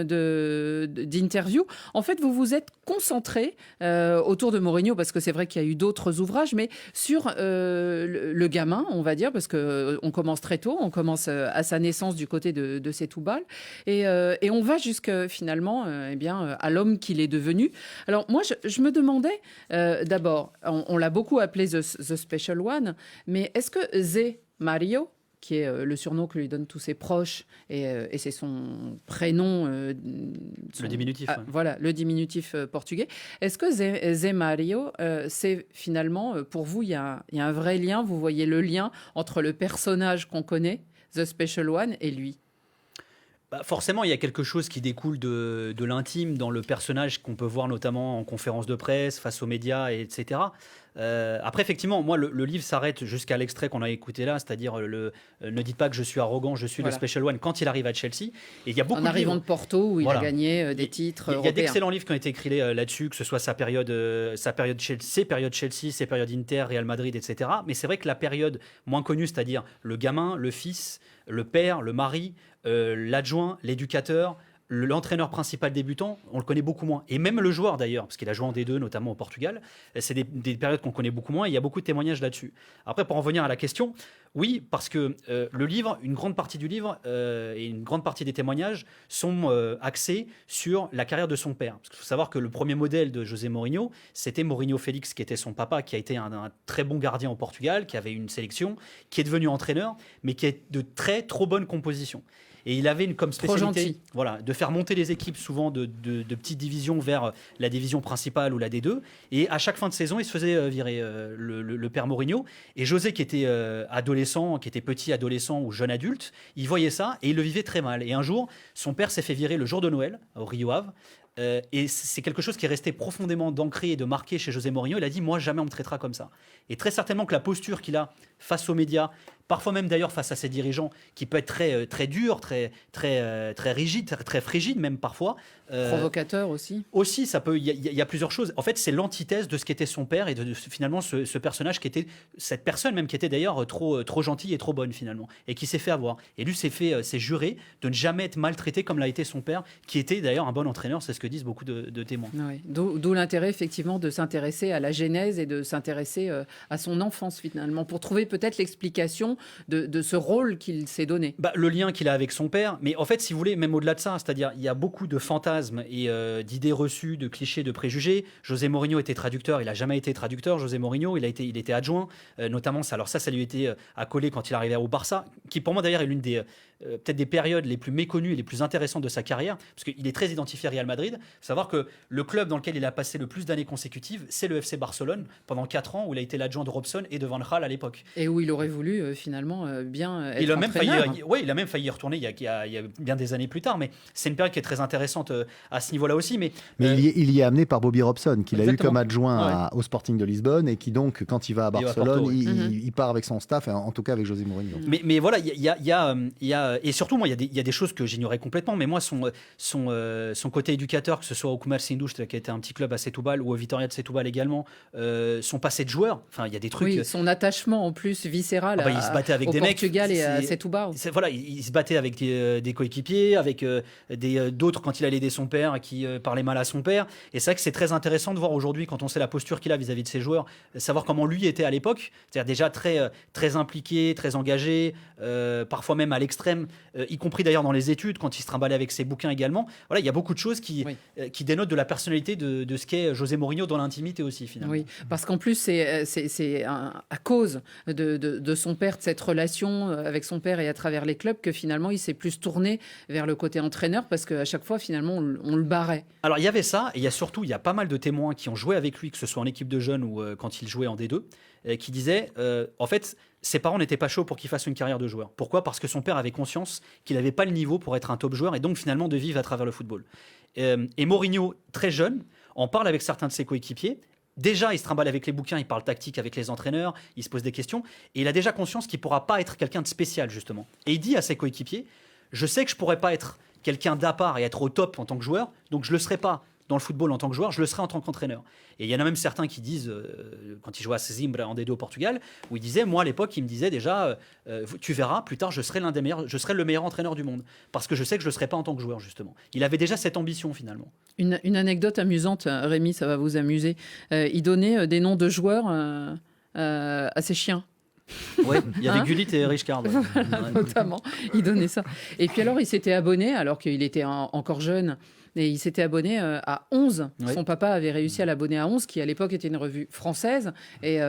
d'interviews. En fait, vous vous êtes concentré autour de Mourinho, parce que c'est vrai qu'il y a eu d'autres ouvrages, mais sur le gamin, on va dire, parce qu'on commence très tôt, on commence à sa naissance du côté de Setúbal, et on va jusqu'à finalement à l'homme qu'il est devenu. Alors moi, je me demandais, d'abord, on l'a beaucoup appelé The Special One, mais est-ce que Zé Mario, qui est le surnom que lui donnent tous ses proches, et c'est son prénom... le diminutif. Voilà, le diminutif portugais. Est-ce que Zé Mario, c'est finalement, pour vous, il y a un vrai lien, vous voyez le lien entre le personnage qu'on connaît, The Special One, et lui? Forcément, il y a quelque chose qui découle de l'intime dans le personnage qu'on peut voir notamment en conférence de presse, face aux médias, etc. Après, effectivement, moi, le livre s'arrête jusqu'à l'extrait qu'on a écouté là, c'est-à-dire ne dites pas que je suis arrogant, je suis le Special One, quand il arrive à Chelsea. Et il y a beaucoup en arrivant de Porto, où il a gagné des titres européens. Il y a d'excellents livres qui ont été écrits là-dessus, que ce soit ses périodes Chelsea, ses périodes Inter, Real Madrid, etc. Mais c'est vrai que la période moins connue, c'est-à-dire le gamin, le fils, le père, le mari, l'adjoint, l'éducateur, l'entraîneur principal débutant, on le connaît beaucoup moins. Et même le joueur d'ailleurs, parce qu'il a joué en D2, notamment au Portugal, c'est des périodes qu'on connaît beaucoup moins, et il y a beaucoup de témoignages là-dessus. Après, pour en revenir à la question, oui, parce que le livre, une grande partie du livre et une grande partie des témoignages sont axés sur la carrière de son père. Parce qu'il faut savoir que le premier modèle de José Mourinho, c'était Mourinho Félix, qui était son papa, qui a été un très bon gardien au Portugal, qui avait une sélection, qui est devenu entraîneur, mais qui est de trop bonne composition. Et il avait comme spécialité de faire monter les équipes souvent de petites divisions vers la division principale ou la D2. Et à chaque fin de saison, il se faisait virer le père Mourinho. Et José, qui était adolescent, qui était petit adolescent ou jeune adulte, il voyait ça et il le vivait très mal. Et un jour, son père s'est fait virer le jour de Noël au Rio Ave. Et c'est quelque chose qui est resté profondément ancré et de marqué chez José Mourinho. Il a dit, moi, jamais on me traitera comme ça. Et très certainement que la posture qu'il a face aux médias, parfois même d'ailleurs face à ses dirigeants, qui peut être très dur, très rigide, très frigide même parfois. Provocateur aussi. Aussi, ça peut. Il y a plusieurs choses. En fait, c'est l'antithèse de ce qu'était son père et de finalement ce personnage qui était cette personne même qui était d'ailleurs trop gentille et trop bonne finalement et qui s'est fait avoir. Et lui s'est juré de ne jamais être maltraité comme l'a été son père, qui était d'ailleurs un bon entraîneur. C'est ce que disent beaucoup de témoins. Oui. D'où l'intérêt effectivement de s'intéresser à la genèse et de s'intéresser à son enfance finalement pour trouver peut-être l'explication de ce rôle qu'il s'est donné. Le lien qu'il a avec son père, mais en fait, si vous voulez, même au-delà de ça, c'est-à-dire il y a beaucoup de fantasmes et d'idées reçues, de clichés, de préjugés. José Mourinho était traducteur, il n'a jamais été traducteur. José Mourinho, il était adjoint, notamment ça lui était accolé quand il arrivait au Barça, qui pour moi d'ailleurs est l'une peut-être des périodes les plus méconnues et les plus intéressantes de sa carrière, parce qu'il est très identifié à Real Madrid. Il faut savoir que le club dans lequel il a passé le plus d'années consécutives, c'est le FC Barcelone, pendant 4 ans, où il a été l'adjoint de Robson et de Van Gaal à l'époque. Et où il aurait voulu finalement bien être il a même entraîneur. il a même failli y retourner il y a bien des années plus tard, mais c'est une période qui est très intéressante à ce niveau-là aussi. Mais il y est amené par Bobby Robson, qu'il a eu comme adjoint ouais. au Sporting de Lisbonne, et qui donc, quand il va à Barcelone, il part avec son staff, en tout cas avec José Mourinho. Mais voilà, il y a et surtout moi, il y a des choses que j'ignorais complètement. Mais moi, son côté éducateur, que ce soit au Kumar Sindouche, qui a été un petit club à Setúbal, ou au Vitória de Setúbal également, son passé de joueur. Enfin, il y a des trucs. Oui, son attachement en plus viscéral il se battait avec au des Portugal mecs, et à Setúbal. Voilà, il se battait avec des coéquipiers, avec d'autres quand il allait aider son père, qui parlait mal à son père. Et c'est vrai que c'est très intéressant de voir aujourd'hui, quand on sait la posture qu'il a vis-à-vis de ses joueurs, savoir comment lui était à l'époque. C'est-à-dire déjà très impliqué, très engagé, parfois même à l'extrême, y compris d'ailleurs dans les études, quand il se trimballait avec ses bouquins également. Voilà, il y a beaucoup de choses qui dénotent de la personnalité de ce qu'est José Mourinho dans l'intimité aussi, finalement. Oui, parce qu'en plus, c'est à cause de son père, de cette relation avec son père et à travers les clubs, que finalement, il s'est plus tourné vers le côté entraîneur, parce qu'à chaque fois, finalement, on le barrait. Alors, il y avait ça, et il y a pas mal de témoins qui ont joué avec lui, que ce soit en équipe de jeunes ou quand il jouait en D2, qui disaient, en fait, ses parents n'étaient pas chauds pour qu'il fasse une carrière de joueur. Pourquoi ? Parce que son père avait conscience qu'il n'avait pas le niveau pour être un top joueur, et donc finalement de vivre à travers le football. Et Mourinho, très jeune, en parle avec certains de ses coéquipiers. Déjà, il se trimballe avec les bouquins, il parle tactique avec les entraîneurs, il se pose des questions, et il a déjà conscience qu'il ne pourra pas être quelqu'un de spécial, justement. Et il dit à ses coéquipiers, je sais que je ne pourrai pas être quelqu'un d'à part et être au top en tant que joueur, donc je ne le serai pas dans le football en tant que joueur, je le serai en tant qu'entraîneur. Et il y en a même certains qui disent, quand il jouait à Sesimbra en D2 au Portugal, où il disait, moi à l'époque, il me disait déjà, tu verras, plus tard, je serai le meilleur entraîneur du monde, parce que je sais que je ne le serai pas en tant que joueur, justement. Il avait déjà cette ambition, finalement. Une anecdote amusante, Rémi, ça va vous amuser. Il donnait des noms de joueurs à ses chiens. Oui, il y avait Gullit et Richcard. Voilà, notamment, il donnait ça. Et puis alors, il s'était abonné, alors qu'il était encore jeune, et il s'était abonné à 11. Oui. Son papa avait réussi à l'abonner à 11, qui à l'époque était une revue française, et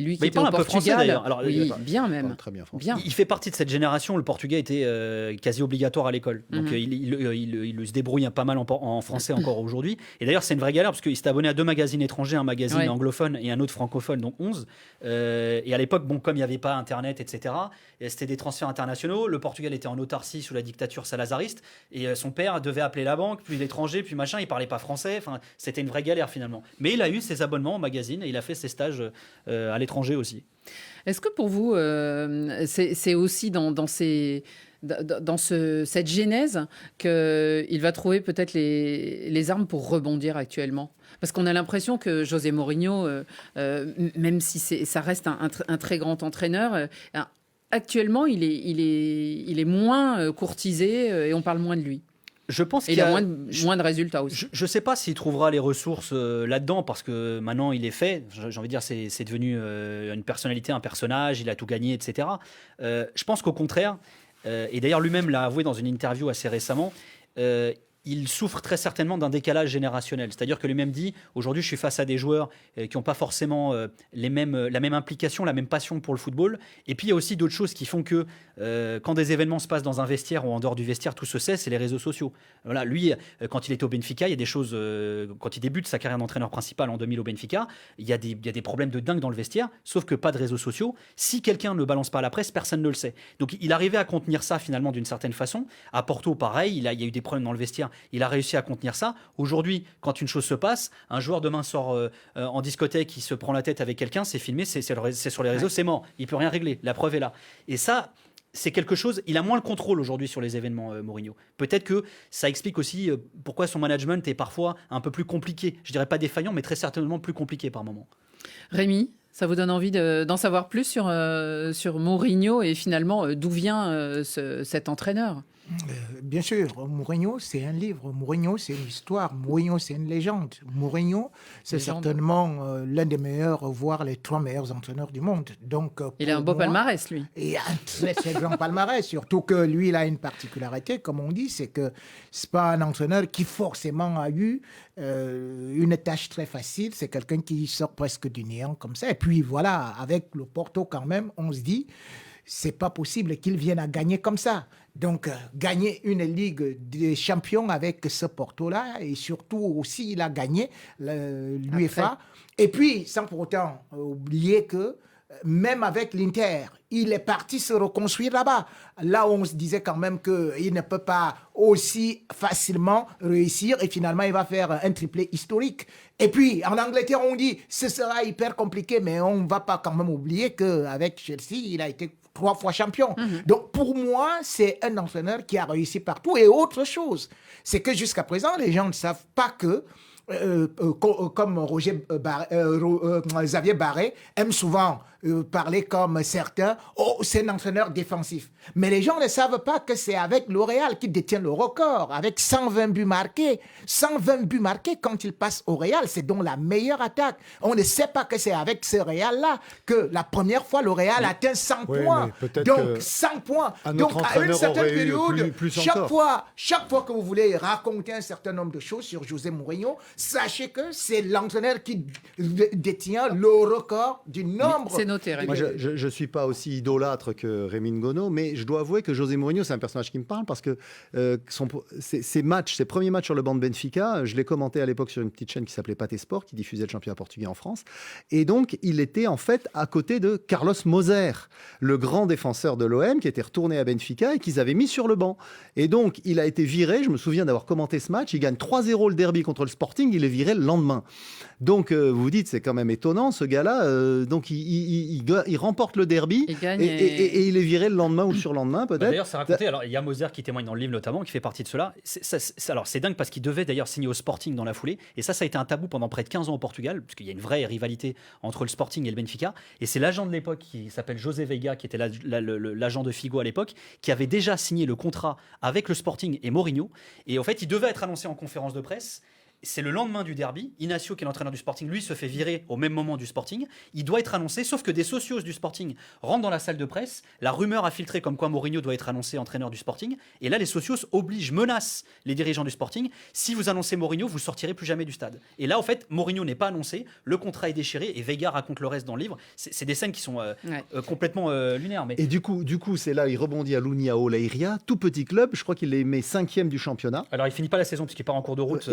lui qui était au Portugal. Alors, oui, bien même. Très bien français. Bien. Il fait partie de cette génération où le portugais était quasi obligatoire à l'école. Donc il se débrouille pas mal en français encore aujourd'hui. Et d'ailleurs, c'est une vraie galère, parce qu'il s'était abonné à 2 magazines étrangers, un magazine anglophone et un autre francophone, donc 11. Et à l'époque, comme il n'y avait pas Internet, etc., et c'était des transferts internationaux. Le Portugal était en autarcie sous la dictature salazariste, et son père devait appeler la banque, puis l'étranger, puis machin, il parlait pas français. Enfin, c'était une vraie galère finalement. Mais il a eu ses abonnements au magazine et il a fait ses stages à l'étranger aussi. Est-ce que pour vous, c'est aussi dans cette genèse qu'il va trouver peut-être les armes pour rebondir actuellement ? Parce qu'on a l'impression que José Mourinho, même si ça reste un très grand entraîneur, actuellement, il est moins courtisé et on parle moins de lui. Je pense qu'il a moins de résultats aussi. Je ne sais pas s'il trouvera les ressources là-dedans, parce que maintenant il est fait. J'ai envie de dire, c'est devenu une personnalité, un personnage, il a tout gagné, etc. Je pense qu'au contraire, et d'ailleurs lui-même l'a avoué dans une interview assez récemment, il souffre très certainement d'un décalage générationnel. C'est-à-dire que lui-même dit, aujourd'hui je suis face à des joueurs qui n'ont pas forcément la même implication, la même passion pour le football. Et puis il y a aussi d'autres choses qui font que quand des événements se passent dans un vestiaire ou en dehors du vestiaire, tout se sait, c'est les réseaux sociaux. Voilà, lui, quand il était au Benfica, il y a des choses, quand il débute sa carrière d'entraîneur principal en 2000 au Benfica, il y a des problèmes de dingue dans le vestiaire, sauf que pas de réseaux sociaux. Si quelqu'un ne balance pas à la presse, personne ne le sait. Donc il arrivait à contenir ça finalement d'une certaine façon. À Porto, pareil, il y a eu des problèmes dans le vestiaire. Il a réussi à contenir ça. Aujourd'hui, quand une chose se passe, un joueur demain sort en discothèque, il se prend la tête avec quelqu'un, c'est filmé, c'est sur les réseaux, c'est mort. Il peut rien régler. La preuve est là. Et ça, c'est quelque chose. Il a moins le contrôle aujourd'hui sur les événements, Mourinho. Peut-être que ça explique aussi pourquoi son management est parfois un peu plus compliqué. Je dirais pas défaillant, mais très certainement plus compliqué par moment. Rémi, ça vous donne envie d'en savoir plus sur Mourinho et finalement d'où vient cet entraîneur ? Bien sûr, Mourinho, c'est un livre. Mourinho, c'est une histoire. Mourinho, c'est une légende. Mourinho, c'est certainement l'un des meilleurs, voire les 3 meilleurs entraîneurs du monde. Donc, il a un beau palmarès, lui. Et un très, très grand palmarès. Surtout que lui, il a une particularité, comme on dit, c'est que c'est pas un entraîneur qui forcément a eu une tâche très facile. C'est quelqu'un qui sort presque du néant comme ça. Et puis voilà, avec le Porto quand même, on se dit, c'est pas possible qu'il vienne à gagner comme ça. Donc, gagner une Ligue des Champions avec ce Porto-là, et surtout aussi, il a gagné l'UEFA. Et puis, sans pour autant oublier que même avec l'Inter, il est parti se reconstruire là-bas. Là où on se disait quand même qu'il ne peut pas aussi facilement réussir et finalement il va faire un triplé historique. Et puis en Angleterre on dit ce sera hyper compliqué, mais on ne va pas quand même oublier qu'avec Chelsea il a été 3 fois champion. Donc pour moi c'est un entraîneur qui a réussi partout. Et autre chose, c'est que jusqu'à présent les gens ne savent pas que comme Xavier Barré aime souvent parler comme certains, c'est un entraîneur défensif. Mais les gens ne savent pas que c'est avec L'Oréal qui détient le record, avec 120 buts marqués. 120 buts marqués quand il passe au Real, c'est donc la meilleure attaque. On ne sait pas que c'est avec ce Real-là que la première fois L'Oréal atteint 100 points. Donc 100 points. Donc à une certaine période, chaque fois que vous voulez raconter un certain nombre de choses sur José Mourinho, sachez que c'est l'entraîneur qui détient le record du nombre. C'est noté. Moi, je ne suis pas aussi idolâtre que Rémi Ngono, mais je dois avouer que José Mourinho, c'est un personnage qui me parle parce que ses premiers matchs sur le banc de Benfica, je l'ai commenté à l'époque sur une petite chaîne qui s'appelait Pathé Sport, qui diffusait le championnat portugais en France. Et donc, il était en fait à côté de Carlos Moser, le grand défenseur de l'OM, qui était retourné à Benfica et qu'ils avaient mis sur le banc. Et donc, il a été viré. Je me souviens d'avoir commenté ce match. Il gagne 3-0 le derby contre le Sporting. Il est viré le lendemain. Donc, vous vous dites, c'est quand même étonnant, ce gars-là. Donc, il remporte le derby et il est viré le lendemain ou le surlendemain, peut-être. D'ailleurs, c'est raconté. Alors, il y a Moser qui témoigne dans le livre, notamment, qui fait partie de cela. Alors, c'est dingue parce qu'il devait d'ailleurs signer au Sporting dans la foulée. Et ça a été un tabou pendant près de 15 ans au Portugal, puisqu'il y a une vraie rivalité entre le Sporting et le Benfica. Et c'est l'agent de l'époque qui s'appelle José Veiga, qui était l'agent de Figo à l'époque, qui avait déjà signé le contrat avec le Sporting et Mourinho. Et en fait, il devait être annoncé en conférence de presse. C'est le lendemain du derby. Inacio, qui est l'entraîneur du Sporting, lui se fait virer au même moment du Sporting. Il doit être annoncé, sauf que des socios du Sporting rentrent dans la salle de presse. La rumeur a filtré comme quoi Mourinho doit être annoncé entraîneur du Sporting. Et là, les socios menacent les dirigeants du Sporting. Si vous annoncez Mourinho, vous sortirez plus jamais du stade. Et là, en fait, Mourinho n'est pas annoncé. Le contrat est déchiré et Veiga raconte le reste dans le livre. C'est des scènes qui sont complètement lunaires. Mais... Et du coup, c'est là, il rebondit à l'União Leiria, tout petit club. Je crois qu'il est mis 5e du championnat. Alors, il finit pas la saison puisqu'il part en cours de route.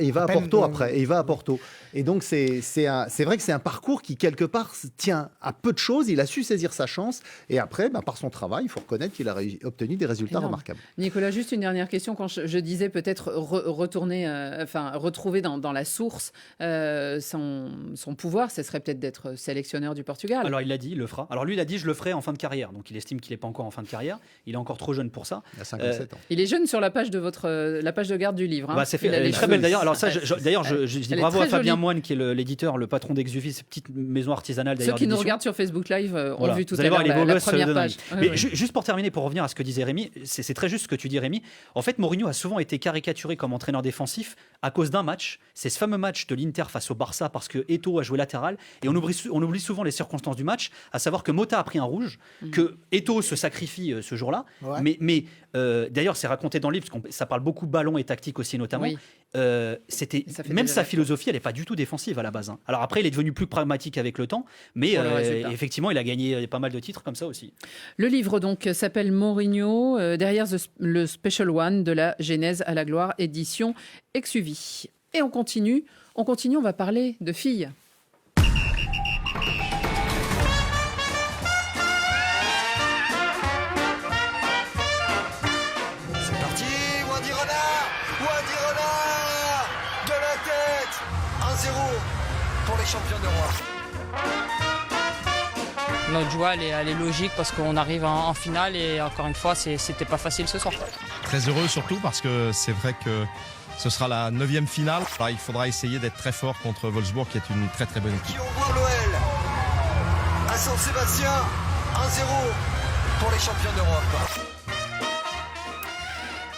Il va à Porto après, et il va à Porto. Et donc, c'est vrai que c'est un parcours qui, quelque part, tient à peu de choses. Il a su saisir sa chance. Et après, par son travail, il faut reconnaître qu'il a obtenu des résultats remarquables. Nicolas, juste une dernière question. Quand je disais peut-être retrouver dans la source son pouvoir, ce serait peut-être d'être sélectionneur du Portugal. Alors, il l'a dit, il le fera. Alors, lui, il a dit, je le ferai en fin de carrière. Donc, il estime qu'il n'est pas encore en fin de carrière. Il est encore trop jeune pour ça. Il a 57 ans. Il est jeune sur la page de garde du livre. C'est fait. Elle est très belle d'ailleurs. Alors, ça, je dis bravo à Fabien Moine, qui est l'éditeur, le patron d'Exuvie, cette petite maison artisanale d'ailleurs. Ceux qui nous regardent sur Facebook Live ont vu tout à l'heure la première page. Mais juste pour terminer, pour revenir à ce que disait Rémi, c'est très juste ce que tu dis, Rémi. En fait, Mourinho a souvent été caricaturé comme entraîneur défensif à cause d'un match. C'est ce fameux match de l'Inter face au Barça, parce que Eto'o a joué latéral. Et on oublie souvent les circonstances du match, à savoir que Mota a pris un rouge, que Eto'o se sacrifie ce jour-là. Ouais. Mais d'ailleurs, c'est raconté dans le livre, parce que ça parle beaucoup ballon et tactique aussi, notamment. Oui. Même sa philosophie, elle n'est pas du tout défensive à la base. Alors après, il est devenu plus pragmatique avec le temps, mais effectivement, il a gagné pas mal de titres comme ça aussi. Le livre donc s'appelle Mourinho, derrière le Special One, de la Genèse à la gloire, édition Exuvie. Et on continue, on va parler de filles. Pour les champions d'Europe. Notre joie, elle est logique parce qu'on arrive en finale et encore une fois, c'était pas facile ce soir. Très heureux surtout parce que c'est vrai que ce sera la 9e finale. Alors, il faudra essayer d'être très fort contre Wolfsburg qui est une très très bonne équipe. On voit l'OL à San-Sébastien, 1-0 pour les champions d'Europe.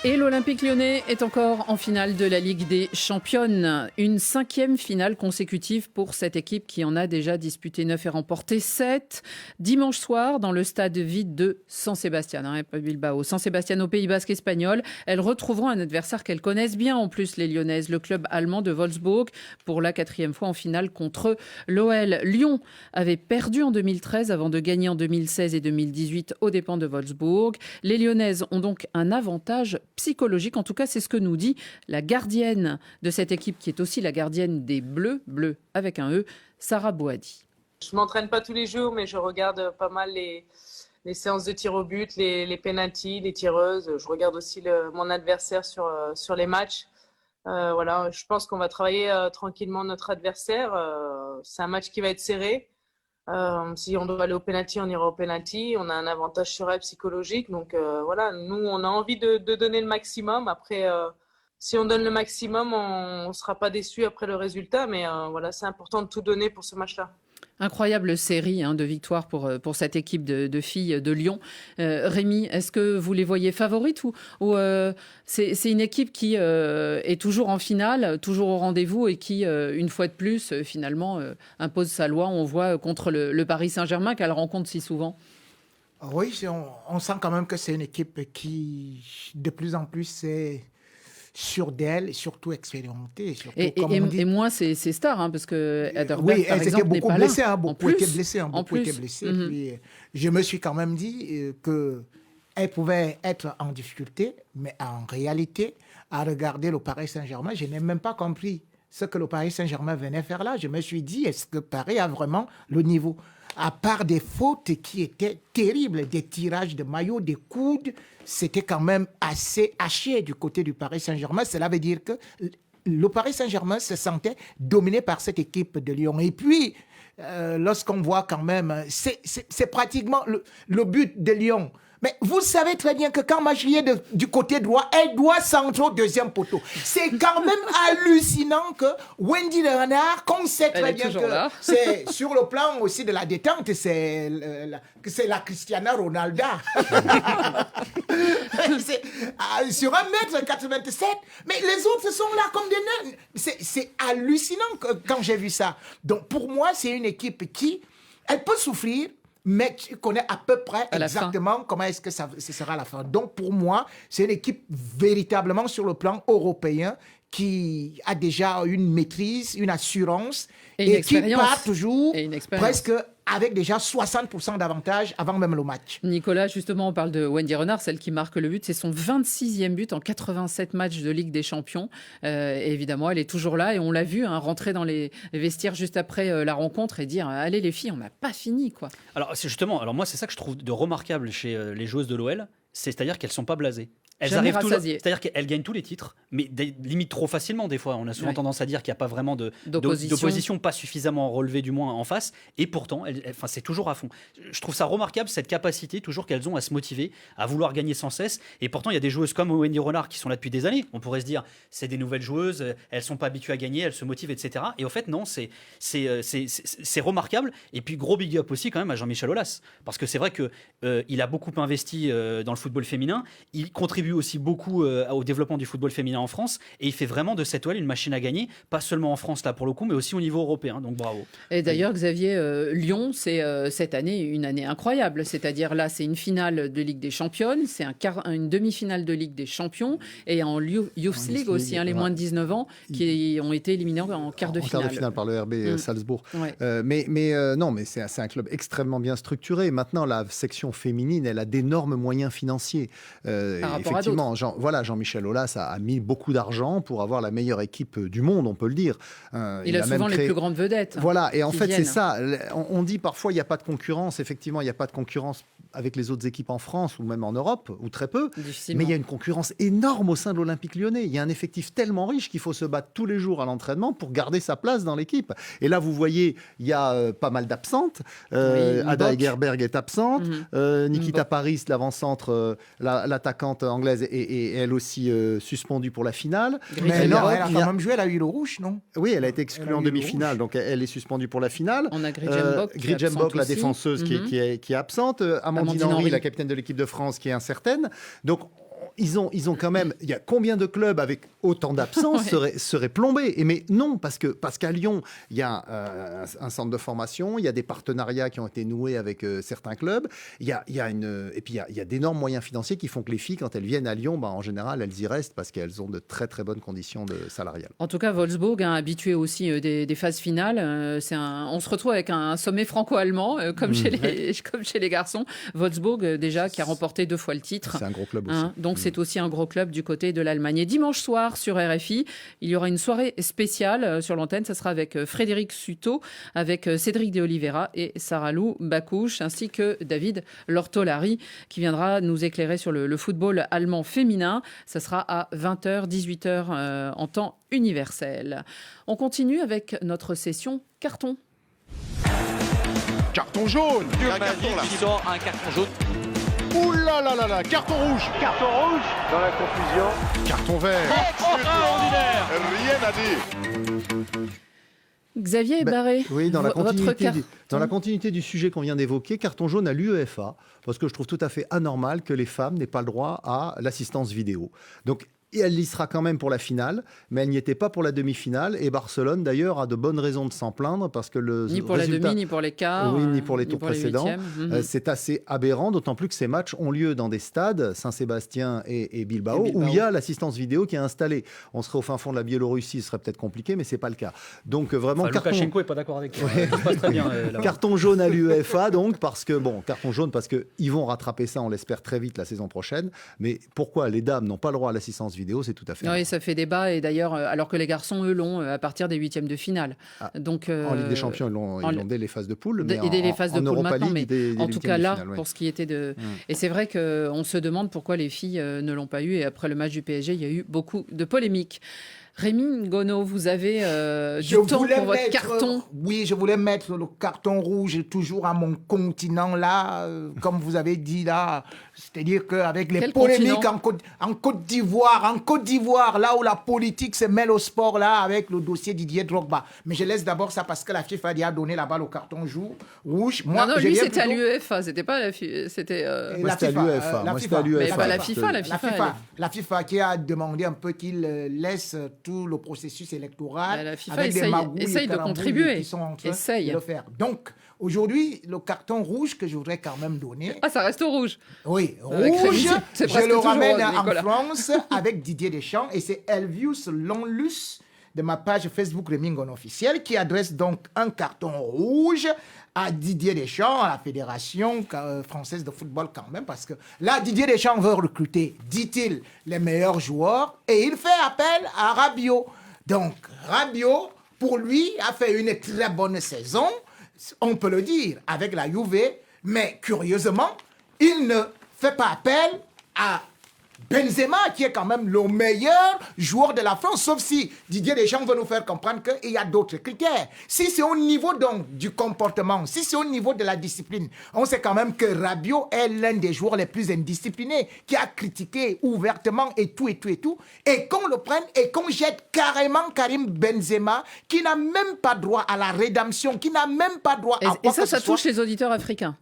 Et l'Olympique lyonnais est encore en finale de la Ligue des Championnes. Une 5e finale consécutive pour cette équipe qui en a déjà disputé 9 et remporté 7. Dimanche soir, dans le stade vide de San Sebastián, pas Bilbao, San Sebastián au Pays Basque espagnol, elles retrouveront un adversaire qu'elles connaissent bien en plus, les Lyonnaises, le club allemand de Wolfsburg, pour la 4e fois en finale contre l'OL. Lyon avait perdu en 2013 avant de gagner en 2016 et 2018 aux dépens de Wolfsburg. Les Lyonnaises ont donc un avantage psychologique. En tout cas, c'est ce que nous dit la gardienne de cette équipe, qui est aussi la gardienne des Bleus avec un E, Sarah Boadi. Je ne m'entraîne pas tous les jours, mais je regarde pas mal les séances de tir au but, les pénaltys, les tireuses. Je regarde aussi mon adversaire sur les matchs. Voilà, je pense qu'on va travailler tranquillement notre adversaire. C'est un match qui va être serré. Si on doit aller au penalty, on ira au penalty. On a un avantage sur elle psychologique. Donc voilà, nous, on a envie de donner le maximum. Après, si on donne le maximum, on ne sera pas déçu après le résultat. Mais voilà, c'est important de tout donner pour ce match-là. Incroyable série de victoires pour cette équipe de filles de Lyon. Rémi, est-ce que vous les voyez favorites ou c'est une équipe qui est toujours en finale, toujours au rendez-vous et qui, une fois de plus, finalement, impose sa loi. On voit contre le Paris Saint-Germain qu'elle rencontre si souvent. Oui, on sent quand même que c'est une équipe qui, de plus en plus, est sûre d'elle, surtout expérimentée. Surtout, et moins c'est stars, parce que Ederberg, oui, par exemple, n'est pas là. Beaucoup étaient blessés. Puis, je me suis quand même dit qu'elle pouvait être en difficulté, mais en réalité, à regarder le Paris Saint-Germain, je n'ai même pas compris ce que le Paris Saint-Germain venait faire là. Je me suis dit, est-ce que Paris a vraiment le niveau ? À part des fautes qui étaient terribles, des tirages de maillots, des coudes, c'était quand même assez haché du côté du Paris Saint-Germain. Cela veut dire que le Paris Saint-Germain se sentait dominé par cette équipe de Lyon. Et puis, lorsqu'on voit quand même, c'est pratiquement le but de Lyon. Mais vous savez très bien que quand Machilier du côté droit, elle doit centrer au deuxième poteau. C'est quand même hallucinant que Wendy Renard, qu'on sait très bien que c'est sur le plan aussi de la détente, c'est la Cristiano Ronaldo. Sur 1m87, mais les autres sont là comme des nains. C'est hallucinant quand j'ai vu ça. Donc pour moi, c'est une équipe qui, elle peut souffrir, mais tu connais à peu près exactement comment est-ce que ce sera à la fin. Donc, pour moi, c'est une équipe véritablement sur le plan européen qui a déjà une maîtrise, une assurance et qui part toujours presque avec déjà 60% d'avantage avant même le match. Nicolas, justement, on parle de Wendy Renard, celle qui marque le but. C'est son 26e but en 87 matchs de Ligue des Champions. Et évidemment, elle est toujours là et on l'a vu rentrer dans les vestiaires juste après la rencontre et dire « Allez les filles, on n'a pas fini. » quoi. Alors moi, c'est ça que je trouve de remarquable chez les joueuses de l'OL, c'est-à-dire qu'elles ne sont pas blasées. Elles arrivent c'est-à-dire qu'elles gagnent tous les titres, mais limite trop facilement des fois. On a souvent tendance à dire qu'il n'y a pas vraiment d'opposition, pas suffisamment relevée du moins en face, et pourtant, c'est toujours à fond. Je trouve ça remarquable, cette capacité toujours qu'elles ont à se motiver, à vouloir gagner sans cesse, et pourtant il y a des joueuses comme Wendy Renard qui sont là depuis des années. On pourrait se dire, c'est des nouvelles joueuses, elles ne sont pas habituées à gagner, elles se motivent, etc. Et au fait, non, c'est remarquable, et puis gros big up aussi quand même à Jean-Michel Aulas, parce que c'est vrai qu'il a beaucoup investi dans le football féminin, il contribue aussi beaucoup au développement du football féminin en France et il fait vraiment de cette OL une machine à gagner, pas seulement en France là pour le coup, mais aussi au niveau européen, donc bravo. Et d'ailleurs Xavier, Lyon, c'est cette année une année incroyable, c'est-à-dire là c'est une finale de Ligue des Championnes, c'est une demi-finale de Ligue des Champions et en Youth League aussi, les moins de 19 ans qui ont été éliminés en quart de finale. En quart de finale par le RB Salzbourg. Ouais. Mais c'est un club extrêmement bien structuré. Maintenant la section féminine, elle a d'énormes moyens financiers. Effectivement, Jean-Michel Aulas a mis beaucoup d'argent pour avoir la meilleure équipe du monde, on peut le dire. Il a souvent les plus grandes vedettes. Voilà, et en fait, c'est ça. On dit parfois il n'y a pas de concurrence. Effectivement, il n'y a pas de concurrence avec les autres équipes en France ou même en Europe, ou très peu. Mais il y a une concurrence énorme au sein de l'Olympique Lyonnais. Il y a un effectif tellement riche qu'il faut se battre tous les jours à l'entraînement pour garder sa place dans l'équipe. Et là, vous voyez, il y a pas mal d'absentes. Ada Egerberg est absente. Nikita Paris, l'avant-centre, l'attaquante anglaise, est elle aussi suspendue pour la finale. Mais non, elle a quand même joué, elle a eu le rouge, non ? Oui, elle a été exclue en demi-finale, donc elle est suspendue pour la finale. On a Gridjembok, la défenseuse qui est absente. Amandine Henry, la capitaine de l'équipe de France, qui est incertaine. Donc, ils ont quand même... Il y a combien de clubs avec autant d'absence seraient plombés? Mais non, parce qu'à Lyon, il y a un centre de formation, il y a des partenariats qui ont été noués avec certains clubs, et puis il y a d'énormes moyens financiers qui font que les filles, quand elles viennent à Lyon, en général, elles y restent parce qu'elles ont de très très bonnes conditions salariales. En tout cas, Wolfsburg, habitué aussi des phases finales, on se retrouve avec un sommet franco-allemand, comme chez les garçons. Wolfsburg, déjà, qui a remporté 2 fois le titre. C'est un gros club aussi. Donc c'est aussi un gros club du côté de l'Allemagne. Et dimanche soir sur RFI, il y aura une soirée spéciale sur l'antenne. Ça sera avec Frédéric Suto, avec Cédric de Oliveira et Sarah Lou Bakouche, ainsi que David Lortolari, qui viendra nous éclairer sur le football allemand féminin. Ça sera à 20h, 18h en temps universel. On continue avec notre session carton. Carton jaune. Un carton là. Qui sort un carton jaune. Ouh là là là là, carton rouge. Carton rouge dans la confusion. Carton vert. Extraordinaire. Rien à dire. Xavier Barré, oui, dans la continuité du sujet qu'on vient d'évoquer, carton jaune à l'UEFA, parce que je trouve tout à fait anormal que les femmes n'aient pas le droit à l'assistance vidéo. Donc, et elle y sera quand même pour la finale, mais elle n'y était pas pour la demi-finale. Et Barcelone, d'ailleurs, a de bonnes raisons de s'en plaindre parce que ni pour la demi, ni pour les quarts. Oui, ni pour les tours précédents. C'est assez aberrant, d'autant plus que ces matchs ont lieu dans des stades, Saint-Sébastien et Bilbao, où il y a l'assistance vidéo qui est installée. On serait au fin fond de la Biélorussie, ce serait peut-être compliqué, mais ce n'est pas le cas. Donc vraiment, Loukachenko n'est pas d'accord avec toi. Ça se passe très bien. Carton jaune à l'UEFA, donc, carton jaune parce qu'ils vont rattraper ça, on l'espère, très vite la saison prochaine. Mais pourquoi les dames n'ont pas le droit à l'assistance vidéo, c'est tout à fait... Oui, ça fait débat, et d'ailleurs, alors que les garçons, eux, l'ont à partir des 8e de finale. Donc, en Ligue des Champions, ils l'ont dès les phases de poule. Mais dès les phases de poule maintenant, mais en tout cas là, finale, pour ce qui était de... Et c'est vrai qu'on se demande pourquoi les filles ne l'ont pas eu, et après le match du PSG, il y a eu beaucoup de polémiques. Rémi Ngono, vous avez du temps pour votre carton. Oui, je voulais mettre le carton rouge toujours à mon continent là, comme vous avez dit là. C'est-à-dire qu'avec les polémiques en Côte d'Ivoire, là où la politique se mêle au sport là, avec le dossier Didier Drogba. Mais je laisse d'abord ça parce que la FIFA a donné la balle au carton rouge. Moi, non, lui c'était à l'UEFA, c'était pas la FIFA. C'était Moi c'était à l'UEFA. Mais pas la FIFA. La FIFA qui a demandé un peu qu'il laisse tout le processus électoral. La FIFA essaye de contribuer. Qui sont en train de le faire. Donc, aujourd'hui, le carton rouge que je voudrais quand même donner... Ah, ça reste au rouge. Oui, rouge, je le ramène en France avec Didier Deschamps, et c'est Elvius Lonlus de ma page Facebook Rémi Ngono officiel qui adresse donc un carton rouge à Didier Deschamps, à la Fédération française de football quand même, parce que là, Didier Deschamps veut recruter, dit-il, les meilleurs joueurs, et il fait appel à Rabiot. Donc, Rabiot, pour lui, a fait une très bonne saison, on peut le dire, avec la Juve, mais curieusement, il ne fait pas appel à Benzema, qui est quand même le meilleur joueur de la France, sauf si Didier Deschamps veut nous faire comprendre qu'il y a d'autres critères. Si c'est au niveau donc du comportement, si c'est au niveau de la discipline, on sait quand même que Rabiot est l'un des joueurs les plus indisciplinés, qui a critiqué ouvertement et tout, et qu'on le prenne et qu'on jette carrément Karim Benzema, qui n'a même pas droit à la rédemption, qui n'a même pas droit à... Et ça touche les auditeurs africains.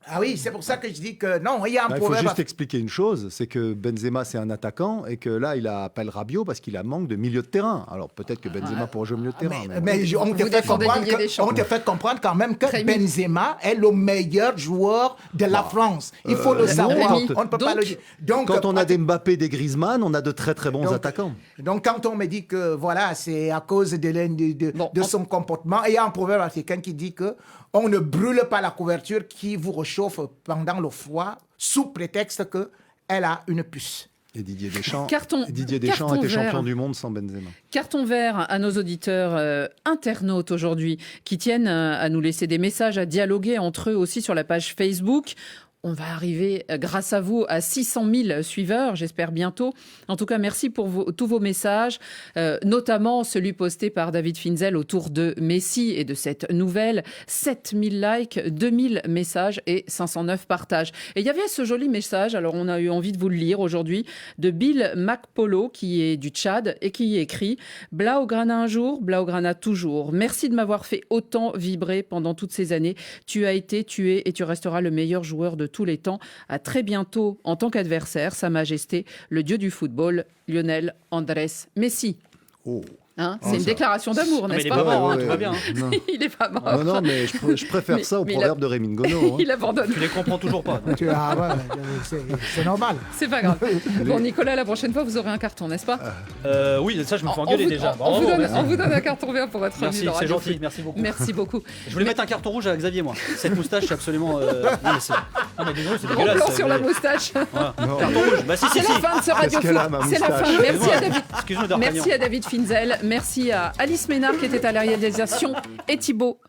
Ah oui, c'est pour ça que je dis que non, il y a un problème. Il faut juste expliquer une chose, c'est que Benzema c'est un attaquant et que là il appelle Rabiot parce qu'il a manque de milieu de terrain. Alors peut-être que Benzema pourrait jouer au milieu de terrain. Mais on te fait comprendre quand même que Benzema est le meilleur joueur de la France. Il faut le savoir. On ne peut pas le dire. Donc, quand on a des Mbappé, des Griezmann, on a de très très bons attaquants. Donc quand on me dit que voilà, c'est à cause de son comportement, et il y a un proverbe africain qui dit que on ne brûle pas la couverture qui vous réchauffe pendant le froid sous prétexte qu'elle a une puce. Et Didier Deschamps carton était vert. champion du monde sans Benzema. Carton vert à nos auditeurs internautes aujourd'hui qui tiennent à nous laisser des messages, à dialoguer entre eux aussi sur la page Facebook. On va arriver, grâce à vous, à 600 000 suiveurs, j'espère bientôt. En tout cas, merci pour tous vos messages, notamment celui posté par David Finzel autour de Messi et de cette nouvelle. 7000 likes, 2000 messages et 509 partages. Et il y avait ce joli message, alors on a eu envie de vous le lire aujourd'hui, de Bill McPolo, qui est du Tchad et qui écrit « Blaugrana un jour, Blaugrana toujours. Merci de m'avoir fait autant vibrer pendant toutes ces années. Tu as été, tu es et tu resteras le meilleur joueur de tous les temps. À très bientôt en tant qu'adversaire, Sa Majesté, le dieu du football, Lionel Andrés Messi. C'est une déclaration d'amour, n'est-ce pas? Il est pas mort, tout va bien. Il est pas mort. Non, mais je préfère ça au proverbe de Rémi Ngono. Il abandonne. Tu les comprends toujours pas. C'est normal. C'est pas grave. Bon, Nicolas, la prochaine fois, vous aurez un carton, n'est-ce pas? Oui, ça, je me fais engueuler déjà. On vous donne un carton vert pour être Merci, c'est gentil. Merci beaucoup. Merci beaucoup. Je voulais mettre un carton rouge à Xavier, moi. Cette moustache, c'est absolument. Non, mais désolé, c'est dégueulasse. Gros plan sur la moustache. Carton rouge. Bah, si. C'est la fin de ce Radio Foot. C'est la fin. Merci à David Finzel. Finzel. Merci à Alice Ménard qui était à la réalisation et Thibaut